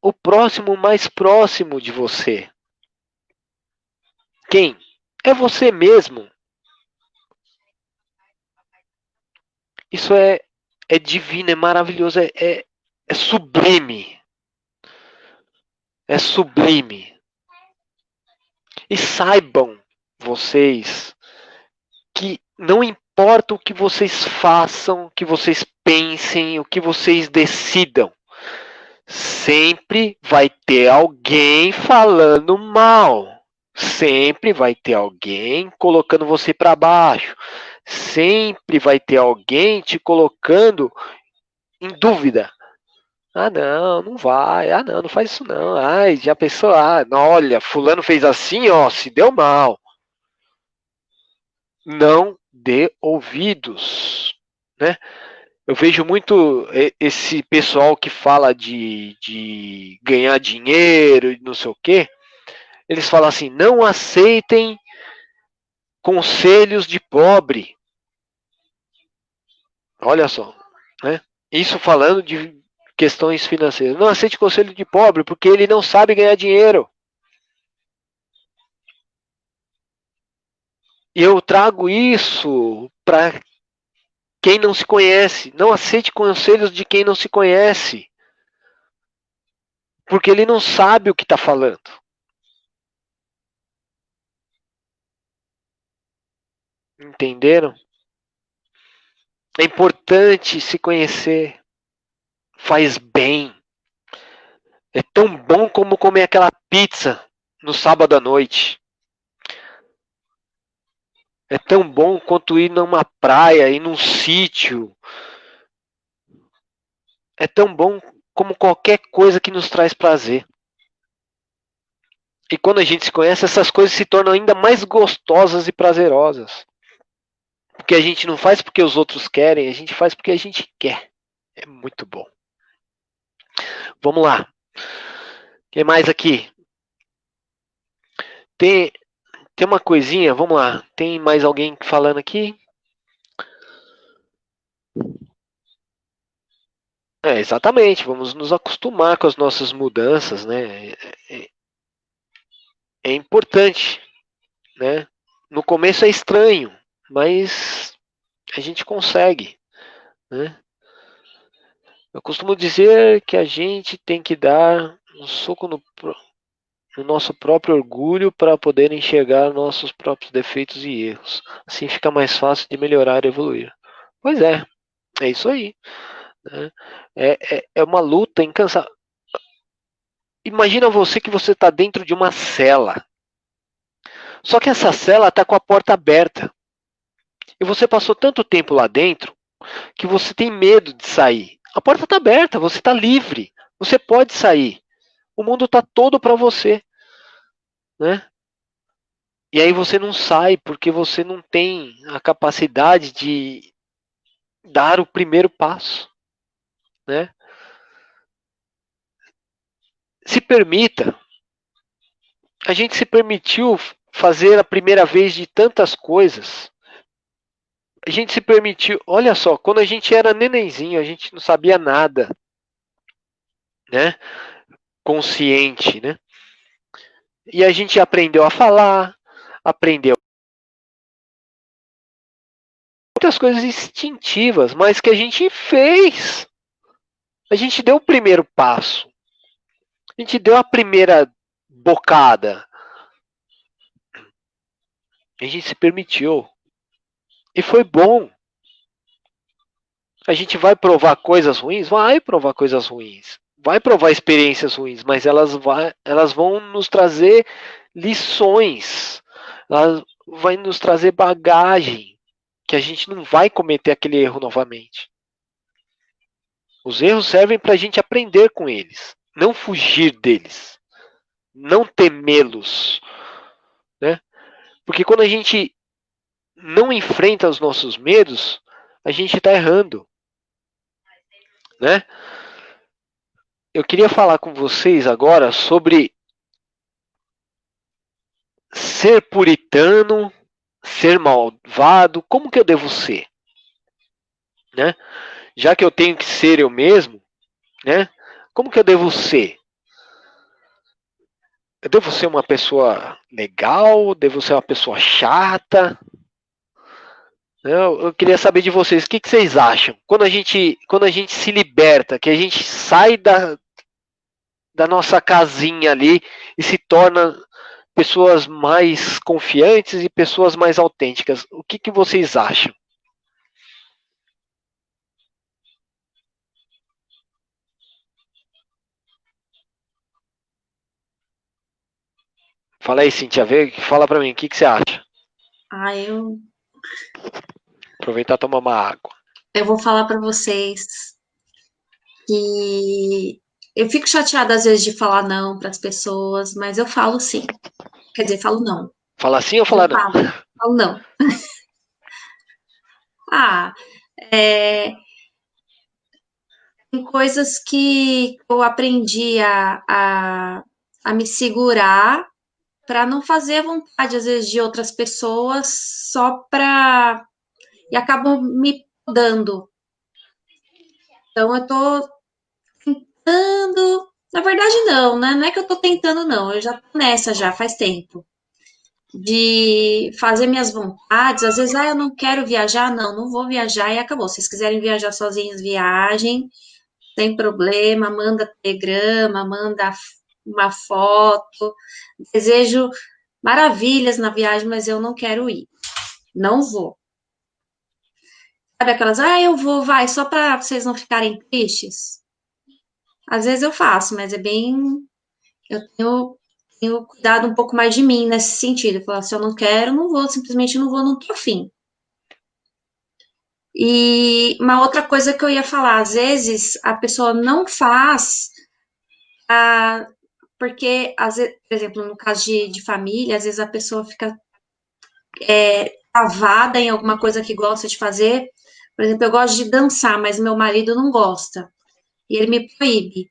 Speaker 2: o próximo mais próximo de você? Quem? É você mesmo. Isso é divino, é maravilhoso, é sublime. É sublime. E saibam vocês que não importa o que vocês façam, o que vocês pensem, o que vocês decidam, sempre vai ter alguém falando mal. Sempre vai ter alguém colocando você para baixo. Sempre vai ter alguém te colocando em dúvida. Ah, não, não vai. Ah, não, não faz isso não. Ai, já pensou? Ah, não, olha, fulano fez assim, ó, se deu mal. Não dê ouvidos, né? Eu vejo muito esse pessoal que fala de ganhar dinheiro e não sei o quê. Eles falam assim, não aceitem conselhos de pobre. Olha só, né? Isso falando de questões financeiras. Não aceite conselho de pobre porque ele não sabe ganhar dinheiro. E eu trago isso para quem não se conhece. Não aceite conselhos de quem não se conhece. Porque ele não sabe o que está falando. Entenderam? É importante se conhecer. Faz bem. É tão bom como comer aquela pizza no sábado à noite. É tão bom quanto ir numa praia, ir num sítio. É tão bom como qualquer coisa que nos traz prazer. E quando a gente se conhece, essas coisas se tornam ainda mais gostosas e prazerosas. Porque a gente não faz porque os outros querem, a gente faz porque a gente quer. É muito bom. Vamos lá. O que mais aqui? Tem, tem uma coisinha, vamos lá. Tem mais alguém falando aqui? É, exatamente, vamos nos acostumar com as nossas mudanças, né? É importante, né? No começo é estranho, mas a gente consegue, né? Eu costumo dizer que a gente tem que dar um soco no nosso próprio orgulho para poder enxergar nossos próprios defeitos e erros. Assim fica mais fácil de melhorar e evoluir. Pois é isso aí. Né? É uma luta incansável. Imagina você está dentro de uma cela. Só que essa cela está com a porta aberta. E você passou tanto tempo lá dentro que você tem medo de sair. A porta está aberta, você está livre. Você pode sair. O mundo está todo para você. Né? E aí você não sai porque você não tem a capacidade de dar o primeiro passo. Né? Se permita. A gente se permitiu fazer a primeira vez de tantas coisas. A gente se permitiu. Olha só, quando a gente era nenenzinho, a gente não sabia nada, né? Consciente, né? E a gente aprendeu a falar, aprendeu muitas coisas instintivas, mas que a gente fez. A gente deu o primeiro passo. A gente deu a primeira bocada. A gente se permitiu. E foi bom. A gente vai provar coisas ruins? Vai provar coisas ruins. Vai provar experiências ruins, mas elas vão nos trazer lições. Elas vão nos trazer bagagem. Que a gente não vai cometer aquele erro novamente. Os erros servem para a gente aprender com eles. Não fugir deles. Não temê-los. Né? Porque quando a gente não enfrenta os nossos medos, a gente está errando. Né? Eu queria falar com vocês agora sobre ser puritano, ser malvado, como que eu devo ser? Né? Já que eu tenho que ser eu mesmo, né? Como que eu devo ser? Eu devo ser uma pessoa legal? Devo ser uma pessoa chata? Eu queria saber de vocês, o que, que vocês acham? Quando a gente se liberta, que a gente sai da nossa casinha ali e se torna pessoas mais confiantes e pessoas mais autênticas. O que, que vocês acham? Fala aí, Cintia, fala pra mim, o que, que você acha?
Speaker 1: Ah,
Speaker 2: Aproveitar e tomar uma água.
Speaker 1: eu vou falar para vocês E eu fico chateada às vezes de falar não para as pessoas, mas eu falo sim. Quer dizer, falo não.
Speaker 2: Falar sim ou
Speaker 1: Mas eu
Speaker 2: falar não?
Speaker 1: falo não. Ah, é, tem coisas que eu aprendi a me segurar para não fazer a vontade, às vezes, de outras pessoas só para. E acabam me podando. Então, eu tô tentando. Na verdade, não, né? Não é que eu tô tentando, não. Eu já tô nessa já faz tempo. De fazer minhas vontades. Às vezes, eu não quero viajar. Não, não vou viajar e acabou. Se vocês quiserem viajar sozinhos, viajem. Sem problema. Manda telegrama, manda uma foto. Desejo maravilhas na viagem, mas eu não quero ir. Não vou. Sabe aquelas, eu vou, vai, só para vocês não ficarem tristes? Às vezes eu faço, mas é bem. Eu tenho cuidado um pouco mais de mim nesse sentido. Falar, se eu não quero, não vou, simplesmente não vou, não tô afim. E uma outra coisa que eu ia falar, às vezes a pessoa não faz, a, porque, às vezes, por exemplo, no caso de família, às vezes a pessoa fica travada em alguma coisa que gosta de fazer. Por exemplo, eu gosto de dançar, mas meu marido não gosta. E ele me proíbe.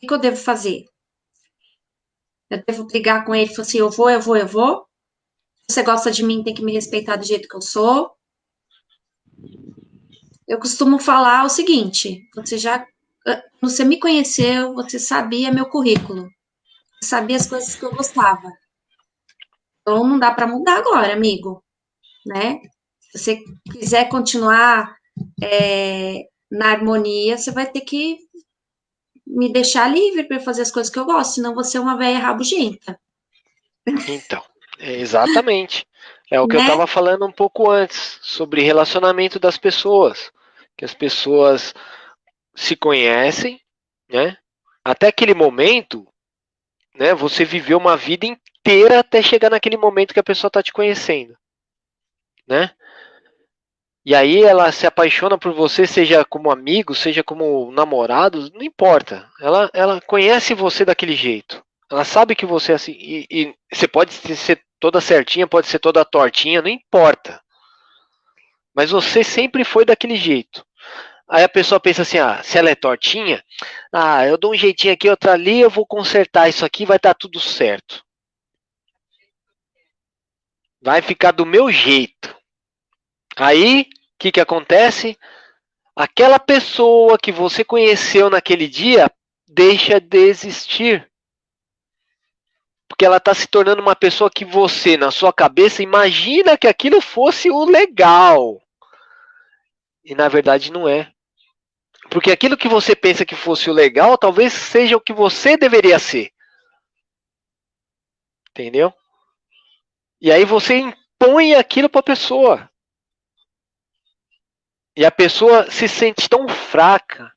Speaker 1: O que eu devo fazer? Eu devo brigar com ele e falar assim: eu vou, eu vou, eu vou. Se você gosta de mim, tem que me respeitar do jeito que eu sou. Eu costumo falar o seguinte: você me conheceu, você sabia meu currículo, você sabia as coisas que eu gostava. Então não dá para mudar agora, amigo, né? Se você quiser continuar na harmonia, você vai ter que me deixar livre para fazer as coisas que eu gosto, senão você é uma velha rabugenta,
Speaker 2: Então, exatamente. É o que eu
Speaker 1: né?
Speaker 2: estava falando um pouco antes, sobre relacionamento das pessoas. Que as pessoas se conhecem, né? Até aquele momento, né? Você viveu uma vida inteira até chegar naquele momento que a pessoa está te conhecendo, né? E aí ela se apaixona por você, seja como amigo, seja como namorado, não importa. Ela conhece você daquele jeito. Ela sabe que você é assim. E você pode ser toda certinha, pode ser toda tortinha, não importa. Mas você sempre foi daquele jeito. Aí a pessoa pensa assim, se ela é tortinha, eu dou um jeitinho aqui, outra ali, eu vou consertar isso aqui, vai dar tudo certo. Vai ficar do meu jeito. Aí, o que acontece? Aquela pessoa que você conheceu naquele dia deixa de existir. Porque ela está se tornando uma pessoa que você, na sua cabeça, imagina que aquilo fosse o legal. E na verdade não é. Porque aquilo que você pensa que fosse o legal, talvez seja o que você deveria ser. Entendeu? E aí você impõe aquilo para a pessoa. E a pessoa se sente tão fraca,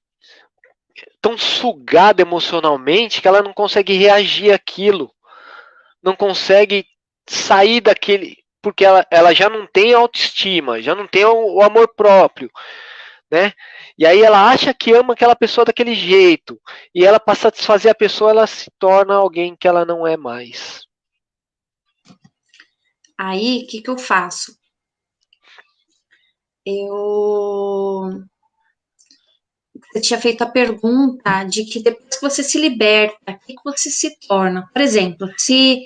Speaker 2: tão sugada emocionalmente, que ela não consegue reagir àquilo. Não consegue sair daquele. Porque ela já não tem autoestima, já não tem o amor próprio, né? E aí ela acha que ama aquela pessoa daquele jeito. E ela, para satisfazer a pessoa, ela se torna alguém que ela não é mais.
Speaker 1: Aí, o que que eu faço? Eu Você tinha feito a pergunta de que depois que você se liberta, o que que você se torna? Por exemplo, se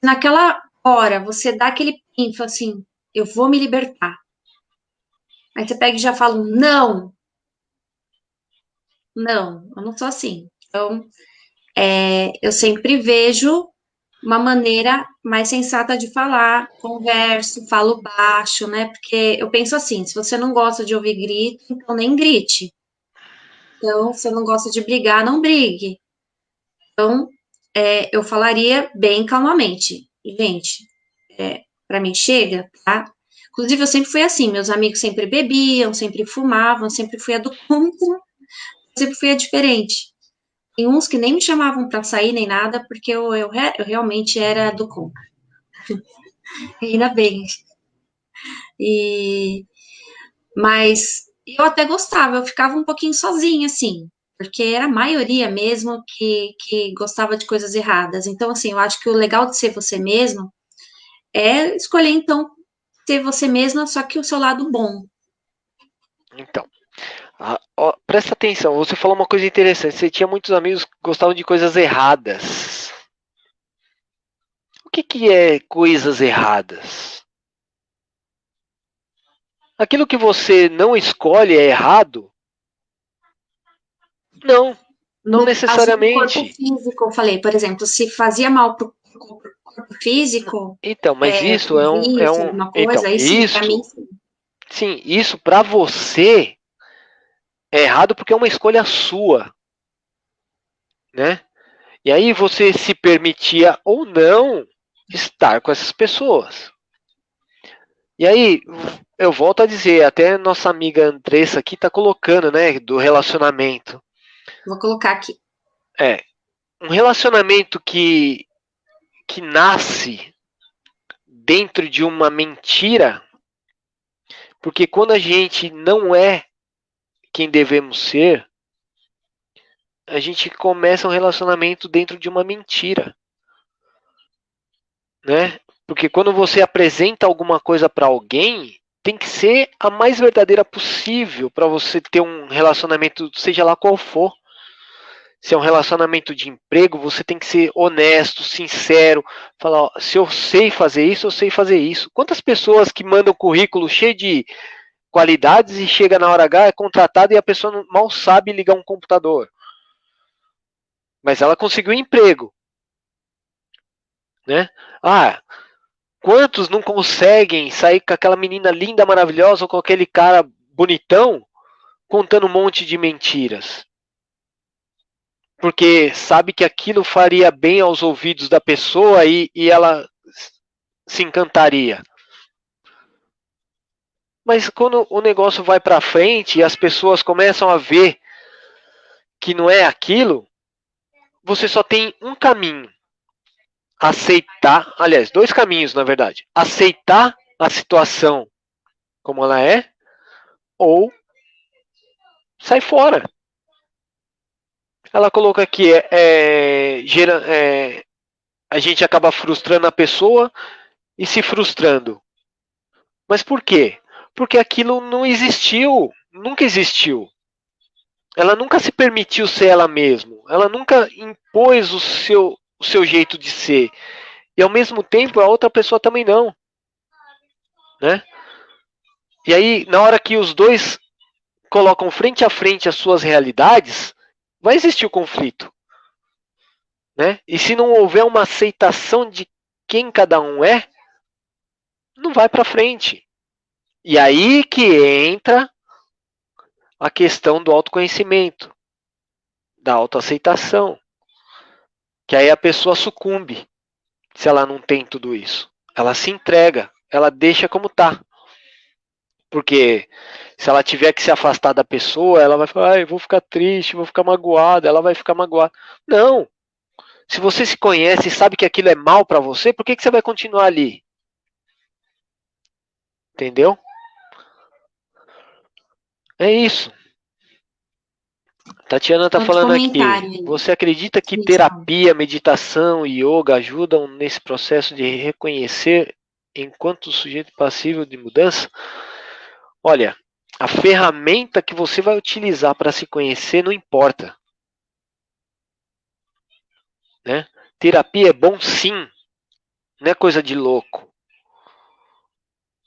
Speaker 1: naquela hora você dá aquele pin, fala assim, eu vou me libertar. Aí você pega e já fala, não, não, eu não sou assim. Então, eu sempre vejo uma maneira mais sensata de falar, converso, falo baixo, né? Porque eu penso assim, se você não gosta de ouvir grito, então nem grite. Então, se você não gosta de brigar, não brigue. Então, eu falaria bem calmamente. Gente, para mim chega, tá? Inclusive, eu sempre fui assim, meus amigos sempre bebiam, sempre fumavam, sempre fui a do contra, sempre fui a diferente. Tem uns que nem me chamavam para sair nem nada, porque eu realmente era do contra. Ainda bem. E, mas eu até gostava, eu ficava um pouquinho sozinha, assim, porque era a maioria mesmo que gostava de coisas erradas. Então, assim, eu acho que o legal de ser você mesmo é escolher, então, ser você mesma, só que o seu lado bom.
Speaker 2: Então, ó, presta atenção, você falou uma coisa interessante. Você tinha muitos amigos que gostavam de coisas erradas. O que é coisas erradas? Aquilo que você não escolhe é errado? Não, não
Speaker 1: No caso do corpo
Speaker 2: necessariamente.
Speaker 1: físico, eu falei, por exemplo, se fazia mal para o corpo físico,
Speaker 2: Então, mas isso
Speaker 1: um
Speaker 2: é
Speaker 1: vício,
Speaker 2: um,
Speaker 1: alguma
Speaker 2: então,
Speaker 1: coisa, aí sim, para mim,
Speaker 2: isso, sim, isso para você é errado porque é uma escolha sua, né? E aí você se permitia ou não estar com essas pessoas. E aí, eu volto a dizer, até nossa amiga Andressa aqui tá colocando, né, do relacionamento.
Speaker 1: vou colocar aqui.
Speaker 2: É, um relacionamento que nasce dentro de uma mentira, porque quando a gente não é quem devemos ser, a gente começa um relacionamento dentro de uma mentira, né? Porque quando você apresenta alguma coisa para alguém, tem que ser a mais verdadeira possível para você ter um relacionamento, seja lá qual for. Se é um relacionamento de emprego, você tem que ser honesto, sincero, falar, ó, se eu sei fazer isso, eu sei fazer isso. Quantas pessoas que mandam currículo cheio de qualidades e chega na hora H, é contratada e a pessoa mal sabe ligar um computador. Mas ela conseguiu um emprego, né? Ah, quantos não conseguem sair com aquela menina linda, maravilhosa ou com aquele cara bonitão contando um monte de mentiras? Porque sabe que aquilo faria bem aos ouvidos da pessoa e ela se encantaria. Mas quando o negócio vai para frente e as pessoas começam a ver que não é aquilo, você só tem um caminho: aceitar, aliás, dois caminhos, na verdade. Aceitar a situação como ela é ou sair fora. Ela coloca aqui, a gente acaba frustrando a pessoa e se frustrando. Mas por quê? Porque aquilo não existiu, nunca existiu. Ela nunca se permitiu ser ela mesma. Ela nunca impôs o seu jeito de ser. E ao mesmo tempo a outra pessoa também não, né? E aí, na hora que os dois colocam frente a frente as suas realidades, vai existir o conflito, né? E se não houver uma aceitação de quem cada um é, não vai para frente. E aí que entra a questão do autoconhecimento, da autoaceitação, que aí a pessoa sucumbe se ela não tem tudo isso. Ela se entrega, ela deixa como tá. Porque se ela tiver que se afastar da pessoa, ela vai falar, eu vou ficar triste, vou ficar magoada, ela vai ficar magoada. Não. Se você se conhece e sabe que aquilo é mal para você, por que você vai continuar ali? Entendeu? É isso. Tatiana está
Speaker 1: Outro
Speaker 2: falando aqui.
Speaker 1: comentário aí,
Speaker 2: Você acredita que
Speaker 1: Cristian.
Speaker 2: terapia, meditação e yoga ajudam nesse processo de reconhecer enquanto sujeito passível de mudança? Olha, a ferramenta que você vai utilizar para se conhecer não importa, né? Terapia é bom sim, não é coisa de louco.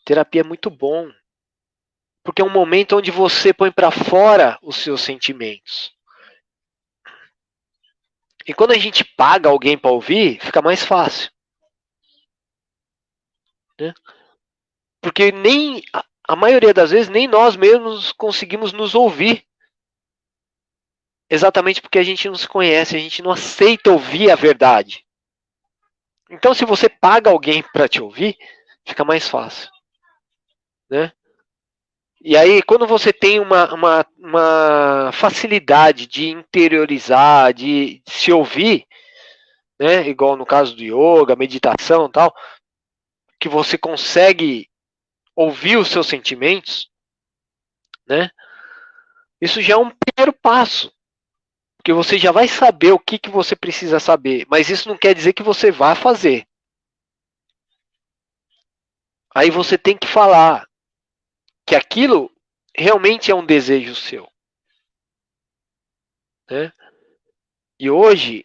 Speaker 2: Terapia é muito bom, porque é um momento onde você põe para fora os seus sentimentos. E quando a gente paga alguém para ouvir, fica mais fácil, né? Porque nem a maioria das vezes nem nós mesmos conseguimos nos ouvir. Exatamente porque a gente não se conhece, a gente não aceita ouvir a verdade. Então, se você paga alguém para te ouvir, fica mais fácil, né? E aí, quando você tem uma facilidade de interiorizar, de se ouvir, né? Igual no caso do yoga, meditação e tal, que você consegue ouvir os seus sentimentos, né? Isso já é um primeiro passo, porque você já vai saber o que você precisa saber, mas isso não quer dizer que você vá fazer. Aí você tem que falar que aquilo realmente é um desejo seu, né? E hoje,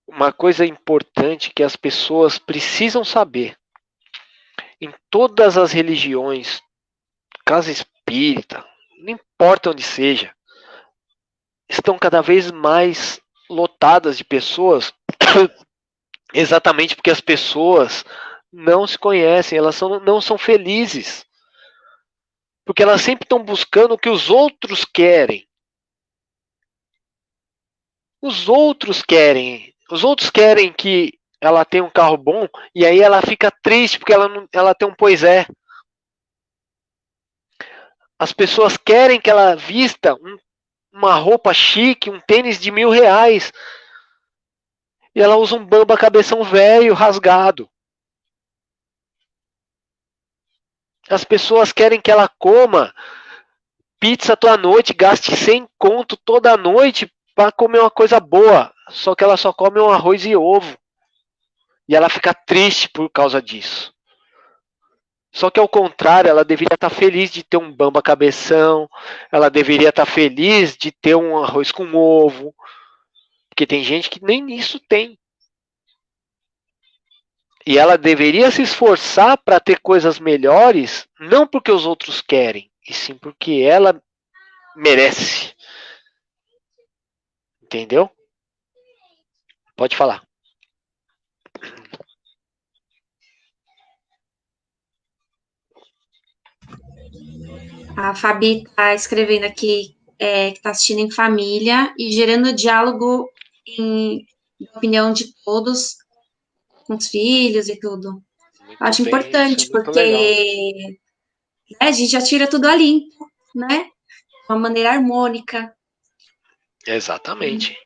Speaker 2: uma coisa importante que as pessoas precisam saber, em todas as religiões, casa espírita, não importa onde seja, estão cada vez mais lotadas de pessoas, exatamente porque as pessoas não se conhecem, elas não são felizes, porque elas sempre estão buscando o que os outros querem. Os outros querem que ela tenha um carro bom e aí ela fica triste porque ela tem um pois é. As pessoas querem que ela vista uma roupa chique, um tênis de R$ 1.000 e ela usa um bamba cabeção velho, rasgado. As pessoas querem que ela coma pizza toda noite, gaste 100 conto toda noite para comer uma coisa boa. Só que ela só come um arroz e ovo. E ela fica triste por causa disso. Só que ao contrário, ela deveria estar feliz de ter um bamba cabeção, ela deveria estar feliz de ter um arroz com ovo, porque tem gente que nem isso tem. E ela deveria se esforçar para ter coisas melhores, não porque os outros querem, e sim porque ela merece. Entendeu? Pode falar.
Speaker 1: A Fabi está escrevendo aqui que está assistindo em família e gerando diálogo em opinião de todos, com os filhos e tudo.
Speaker 2: Muito
Speaker 1: Acho
Speaker 2: bem, isso é
Speaker 1: importante,
Speaker 2: muito legal.
Speaker 1: porque a gente já tira tudo a limpo, né? De uma maneira harmônica.
Speaker 2: Exatamente.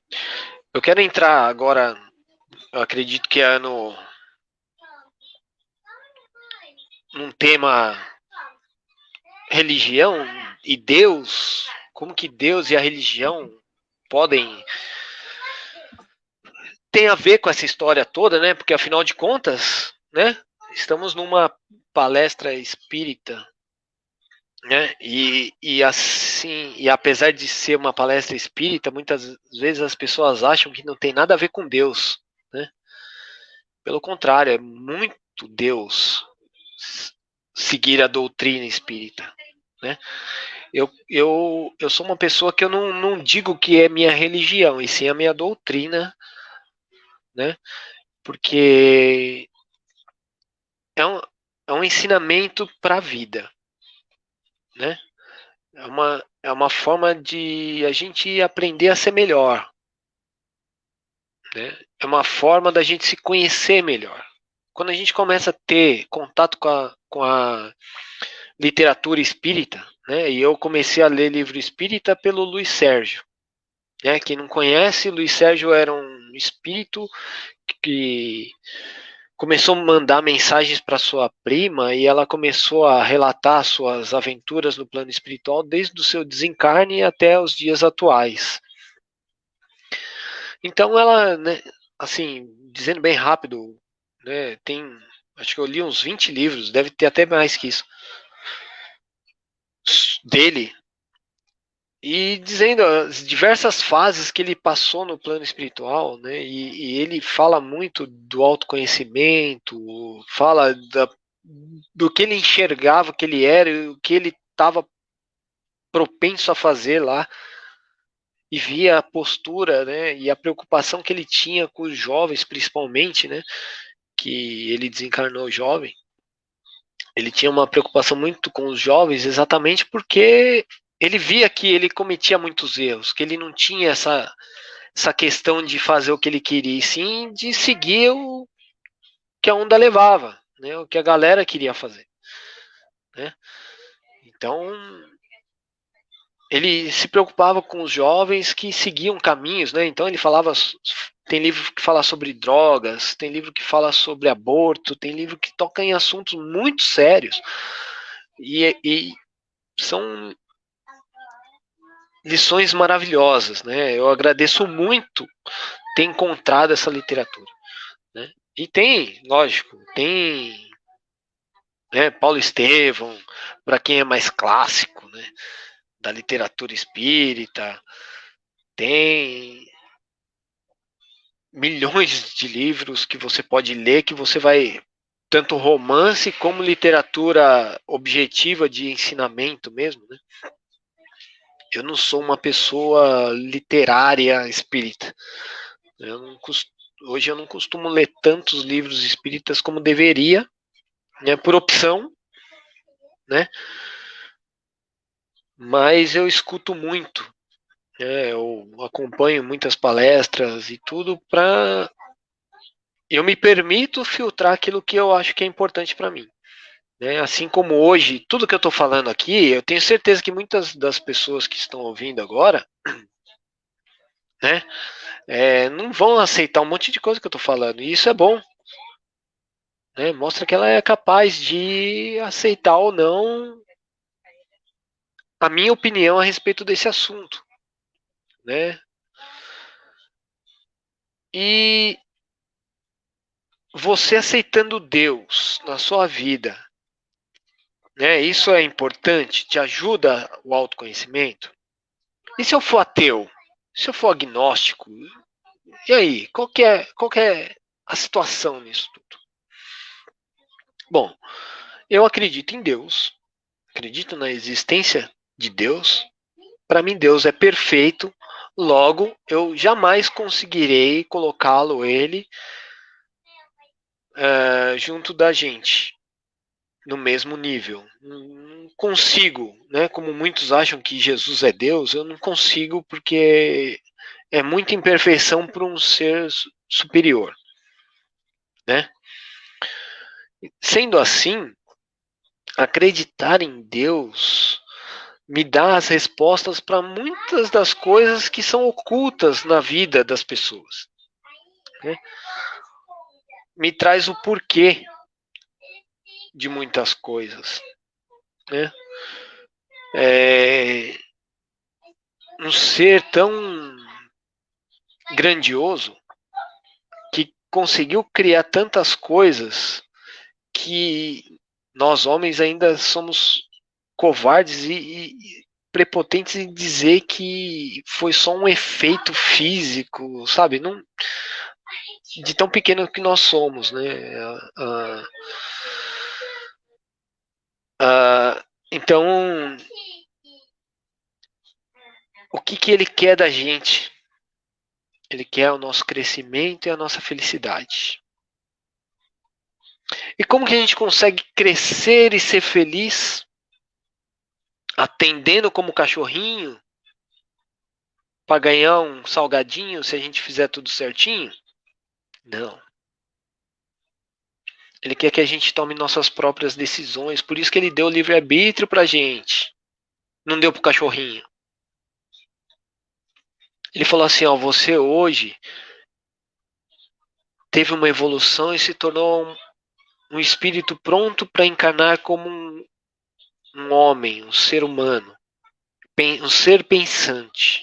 Speaker 2: Eu quero entrar agora, eu acredito que é num tema religião e Deus, como que Deus e a religião podem tem a ver com essa história toda, né? Porque afinal de contas, né? Estamos numa palestra espírita, né? E assim, e apesar de ser uma palestra espírita, muitas vezes as pessoas acham que não tem nada a ver com Deus, né? Pelo contrário, é muito Deus seguir a doutrina espírita, né? Eu sou uma pessoa que eu não digo que é minha religião, e sim a minha doutrina, né? Porque é um, é um ensinamento para a vida, né? É uma forma de a gente aprender a ser melhor, né? É uma forma da gente se conhecer melhor. Quando a gente começa a ter contato com a literatura espírita, né? E eu comecei a ler livro espírita pelo Luiz Sérgio, né? Quem não conhece, Luiz Sérgio era um espírito que começou a mandar mensagens para sua prima e ela começou a relatar suas aventuras no plano espiritual desde o seu desencarne até os dias atuais. Então ela, né, assim, dizendo bem rápido, né, acho que eu li uns 20 livros, deve ter até mais que isso, dele, e dizendo as diversas fases que ele passou no plano espiritual, né? E ele fala muito do autoconhecimento, fala do que ele enxergava que ele era, o que ele estava propenso a fazer lá, e via a postura, né? E a preocupação que ele tinha com os jovens, principalmente, né? Que ele desencarnou jovem. Ele tinha uma preocupação muito com os jovens, exatamente porque ele via que ele cometia muitos erros, que ele não tinha essa questão de fazer o que ele queria, e sim de seguir o que a onda levava, né? O que a galera queria fazer, né? Então, ele se preocupava com os jovens que seguiam caminhos, né? Então ele falava, tem livro que fala sobre drogas, tem livro que fala sobre aborto, tem livro que toca em assuntos muito sérios e são lições maravilhosas, né? Eu agradeço muito ter encontrado essa literatura, né? E tem, lógico, tem, né, Paulo Estevam, para quem é mais clássico, né, da literatura espírita, tem milhões de livros que você pode ler, que você vai, tanto romance como literatura objetiva de ensinamento mesmo, né? Eu não sou uma pessoa literária espírita. Eu não hoje eu não costumo ler tantos livros espíritas como deveria, né, por opção, né? Mas eu escuto muito, né? Eu acompanho muitas palestras e tudo para eu me permito filtrar aquilo que eu acho que é importante para mim. Né? Assim como hoje, tudo que eu estou falando aqui, eu tenho certeza que muitas das pessoas que estão ouvindo agora, né, não vão aceitar um monte de coisa que eu estou falando. E isso é bom. Né? Mostra que ela é capaz de aceitar ou não a minha opinião a respeito desse assunto. Né? E você aceitando Deus na sua vida, né? Isso é importante, te ajuda o autoconhecimento. E se eu for ateu? Se eu for agnóstico? E aí? Qual que é a situação nisso tudo? Bom, eu acredito em Deus, acredito na existência de Deus. Para mim, Deus é perfeito, logo, eu jamais conseguirei colocá-lo, ele, junto da gente, no mesmo nível. Não consigo, né? Como muitos acham que Jesus é Deus, eu não consigo porque é muita imperfeição para um ser superior, né? Sendo assim, acreditar em Deus me dá as respostas para muitas das coisas que são ocultas na vida das pessoas, né? Me traz o porquê de muitas coisas, né? É um ser tão grandioso que conseguiu criar tantas coisas que nós homens ainda somos covardes e prepotentes em dizer que foi só um efeito físico, sabe? Não, de tão pequeno que nós somos, né? Então, o que ele quer da gente? Ele quer o nosso crescimento e a nossa felicidade. E como que a gente consegue crescer e ser feliz atendendo como cachorrinho para ganhar um salgadinho se a gente fizer tudo certinho? Não. Ele quer que a gente tome nossas próprias decisões. Por isso que ele deu o livre-arbítrio pra gente. Não deu pro cachorrinho. Ele falou assim, ó, você hoje teve uma evolução e se tornou um espírito pronto para encarnar como um homem, um ser humano, um ser pensante.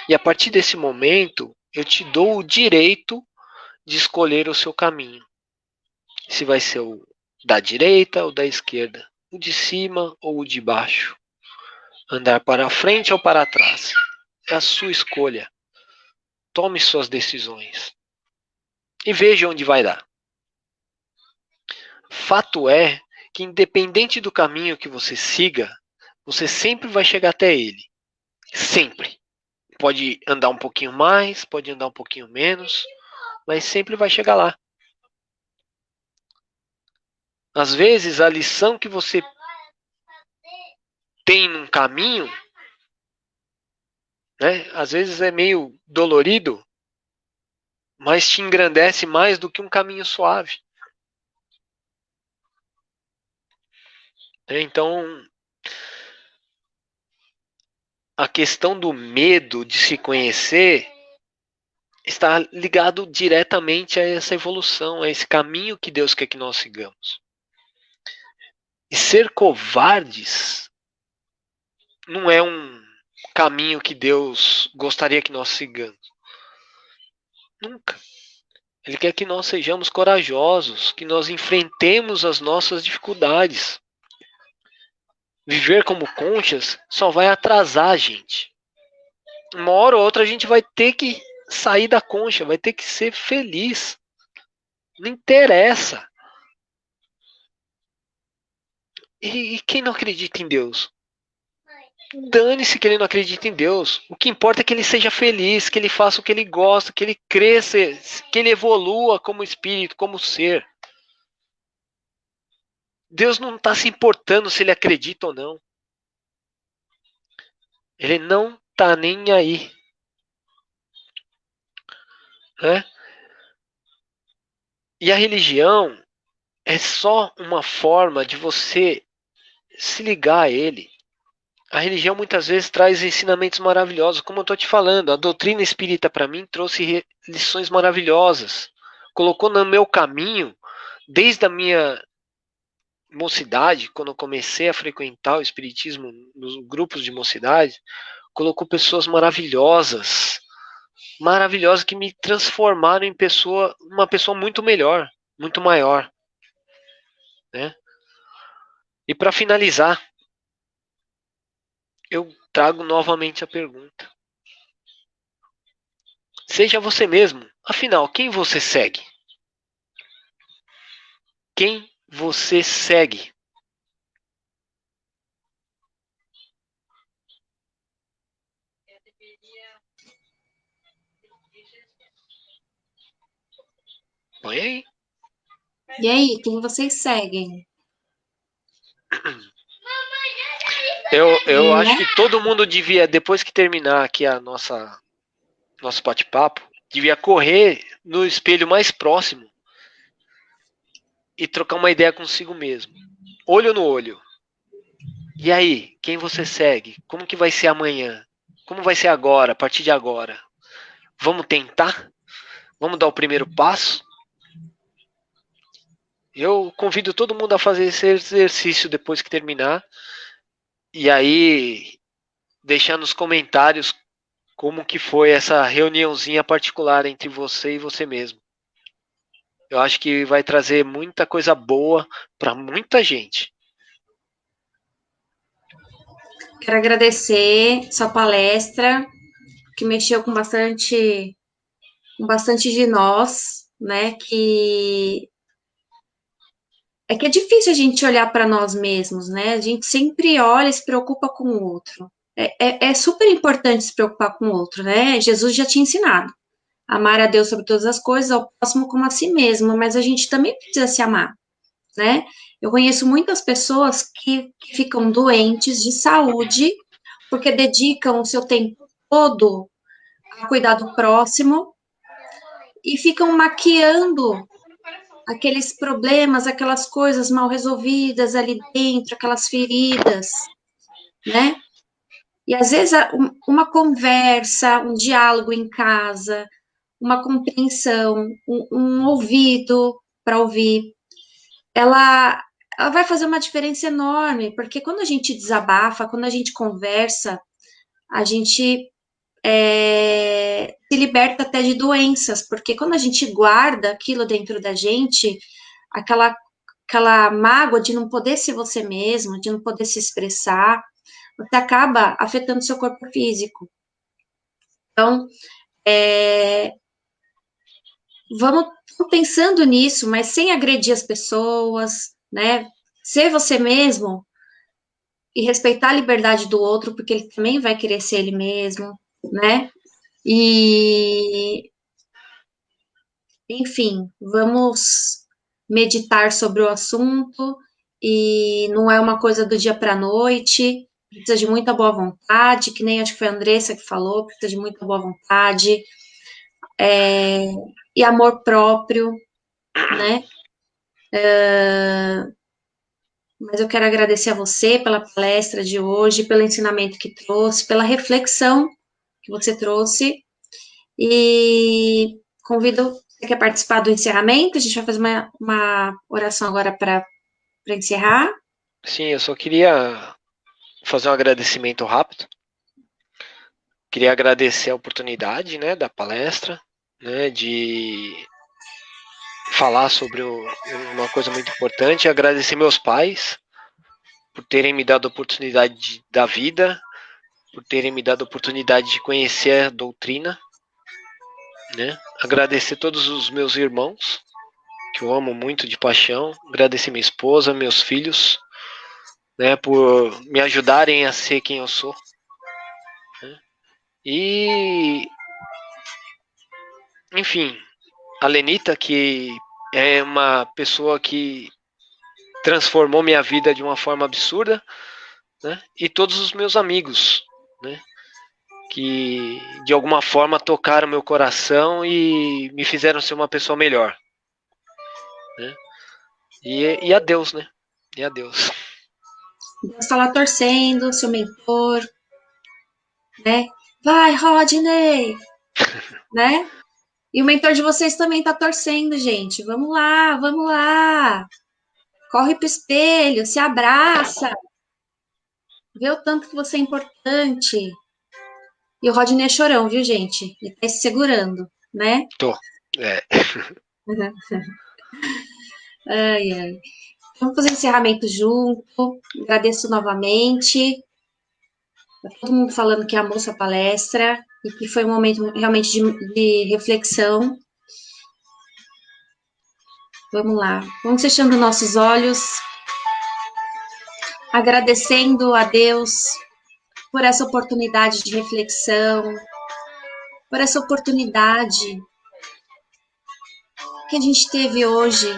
Speaker 2: E a partir desse momento, eu te dou o direito de escolher o seu caminho. Se vai ser o da direita ou da esquerda, o de cima ou o de baixo, andar para frente ou para trás. É a sua escolha. Tome suas decisões e veja onde vai dar. Fato é que independente do caminho que você siga, você sempre vai chegar até ele. Sempre. Pode andar um pouquinho mais, pode andar um pouquinho menos, mas sempre vai chegar lá. Às vezes, a lição que você tem num caminho, né, às vezes é meio dolorido, mas te engrandece mais do que um caminho suave. Então, a questão do medo de se conhecer está ligado diretamente a essa evolução, a esse caminho que Deus quer que nós sigamos. E ser covardes não é um caminho que Deus gostaria que nós sigamos. Nunca. Ele quer que nós sejamos corajosos, que nós enfrentemos as nossas dificuldades. Viver como conchas só vai atrasar a gente. Uma hora ou outra a gente vai ter que sair da concha, vai ter que ser feliz. Não interessa. E quem não acredita em Deus? Dane-se que ele não acredita em Deus. O que importa é que ele seja feliz, que ele faça o que ele gosta, que ele cresça, que ele evolua como espírito, como ser. Deus não está se importando se ele acredita ou não. Ele não está nem aí. Né? E a religião é só uma forma de você se ligar a ele. A religião muitas vezes traz ensinamentos maravilhosos, como eu estou te falando. A doutrina espírita para mim trouxe lições maravilhosas. Colocou no meu caminho, desde a minha mocidade, quando eu comecei a frequentar o espiritismo nos grupos de mocidade, colocou pessoas maravilhosas, maravilhosas que me transformaram em uma pessoa muito melhor, muito maior, né? E para finalizar, eu trago novamente a pergunta. Seja você mesmo. Afinal, quem você segue? Quem você segue? Põe aí.
Speaker 1: E aí, quem vocês seguem?
Speaker 2: Eu acho
Speaker 1: Né?
Speaker 2: que todo mundo devia, depois que terminar aqui nosso bate-papo, devia correr no espelho mais próximo e trocar uma ideia consigo mesmo. Olho no olho. E aí, quem você segue? Como que vai ser amanhã? Como vai ser agora, a partir de agora? Vamos tentar? Vamos dar o primeiro passo? Eu convido todo mundo a fazer esse exercício depois que terminar. E aí, deixar nos comentários como que foi essa reuniãozinha particular entre você e você mesmo. Eu acho que vai trazer muita coisa boa para muita gente.
Speaker 1: Quero agradecer sua palestra, que mexeu com bastante de nós, né? Que é difícil a gente olhar para nós mesmos, né? A gente sempre olha e se preocupa com o outro. É super importante se preocupar com o outro, né? Jesus já tinha ensinado. Amar a Deus sobre todas as coisas, ao próximo como a si mesmo, mas a gente também precisa se amar, né? Eu conheço muitas pessoas que ficam doentes de saúde porque dedicam o seu tempo todo a cuidar do próximo e ficam maquiando aqueles problemas, aquelas coisas mal resolvidas ali dentro, aquelas feridas, né? E às vezes uma conversa, um diálogo em casa, uma compreensão, um ouvido para ouvir, ela, ela vai fazer uma diferença enorme, porque quando a gente desabafa, quando a gente conversa, a gente se liberta até de doenças, porque quando a gente guarda aquilo dentro da gente, aquela, aquela mágoa de não poder ser você mesmo, de não poder se expressar, você acaba afetando seu corpo físico. Então, é, vamos pensando nisso, mas sem agredir as pessoas, né? Ser você mesmo e respeitar a liberdade do outro, porque ele também vai querer ser ele mesmo, né? E, enfim, vamos meditar sobre o assunto e não é uma coisa do dia para a noite, precisa de muita boa vontade, que nem acho que foi a Andressa que falou, precisa de muita boa vontade e amor próprio, né? Mas eu quero agradecer a você pela palestra de hoje, pelo ensinamento que trouxe, pela reflexão que você trouxe. E convido, você quer participar do encerramento? A gente vai fazer uma oração agora para encerrar.
Speaker 2: Sim, eu só queria fazer um agradecimento rápido. Queria agradecer a oportunidade, né, da palestra, né, de falar sobre uma coisa muito importante. Agradecer meus pais por terem me dado a oportunidade da vida, por terem me dado a oportunidade de conhecer a doutrina, né? Agradecer todos os meus irmãos, que eu amo muito de paixão. Agradecer minha esposa, meus filhos, né, por me ajudarem a ser quem eu sou, né? E, enfim, a Lenita, que é uma pessoa que transformou minha vida de uma forma absurda, né? E todos os meus amigos, né, que de alguma forma tocaram meu coração e me fizeram ser uma pessoa melhor, né? E a Deus, né? E a Deus.
Speaker 1: Deus está lá torcendo, seu mentor, né? Vai, Rodney, né? E o mentor de vocês também tá torcendo, gente. Vamos lá, vamos lá. Corre pro espelho, se abraça. Vê o tanto que você é importante. E o Rodney é chorão, viu, gente? Ele tá se segurando, né?
Speaker 2: Tô. É.
Speaker 1: Ai, ai. Vamos fazer encerramento junto. Agradeço novamente. Tá todo mundo falando que amou essa palestra e que foi um momento realmente de reflexão. Vamos lá. Vamos fechando nossos olhos, agradecendo a Deus por essa oportunidade de reflexão, por essa oportunidade que a gente teve hoje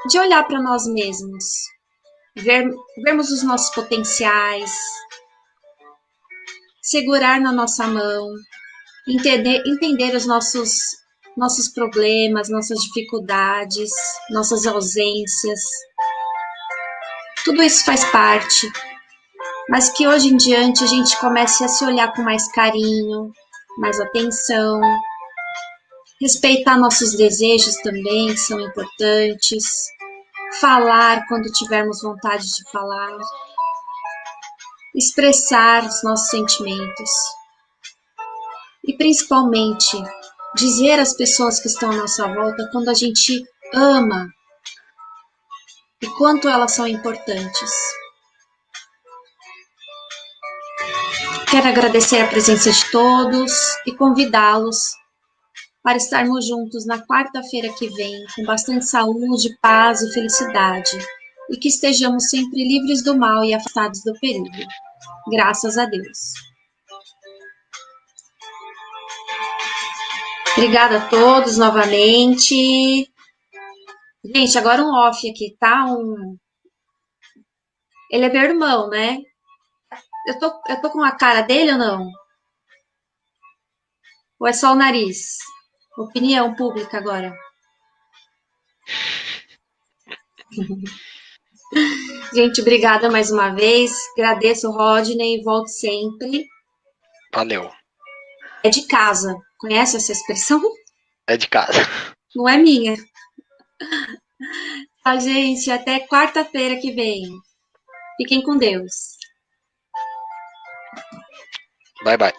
Speaker 1: de olhar para nós mesmos, vermos os nossos potenciais, segurar na nossa mão, entender os nossos problemas, nossas dificuldades, nossas ausências. Tudo isso faz parte, mas que hoje em diante a gente comece a se olhar com mais carinho, mais atenção, respeitar nossos desejos também, que são importantes, falar quando tivermos vontade de falar, expressar os nossos sentimentos e principalmente dizer às pessoas que estão à nossa volta quando a gente ama e quanto elas são importantes. Quero agradecer a presença de todos e convidá-los para estarmos juntos na quarta-feira que vem, com bastante saúde, paz e felicidade, e que estejamos sempre livres do mal e afastados do perigo. Graças a Deus. Obrigada a todos novamente. Gente, agora um off aqui, tá? Ele é meu irmão, né? Eu tô com a cara dele ou não? Ou é só o nariz? Opinião pública agora. Gente, obrigada mais uma vez. Agradeço o Rodney, volte sempre.
Speaker 2: Valeu.
Speaker 1: É de casa. Conhece essa expressão?
Speaker 2: É de casa.
Speaker 1: Não é minha. Tá, gente, até quarta-feira que vem. Fiquem com Deus.
Speaker 2: Bye, bye.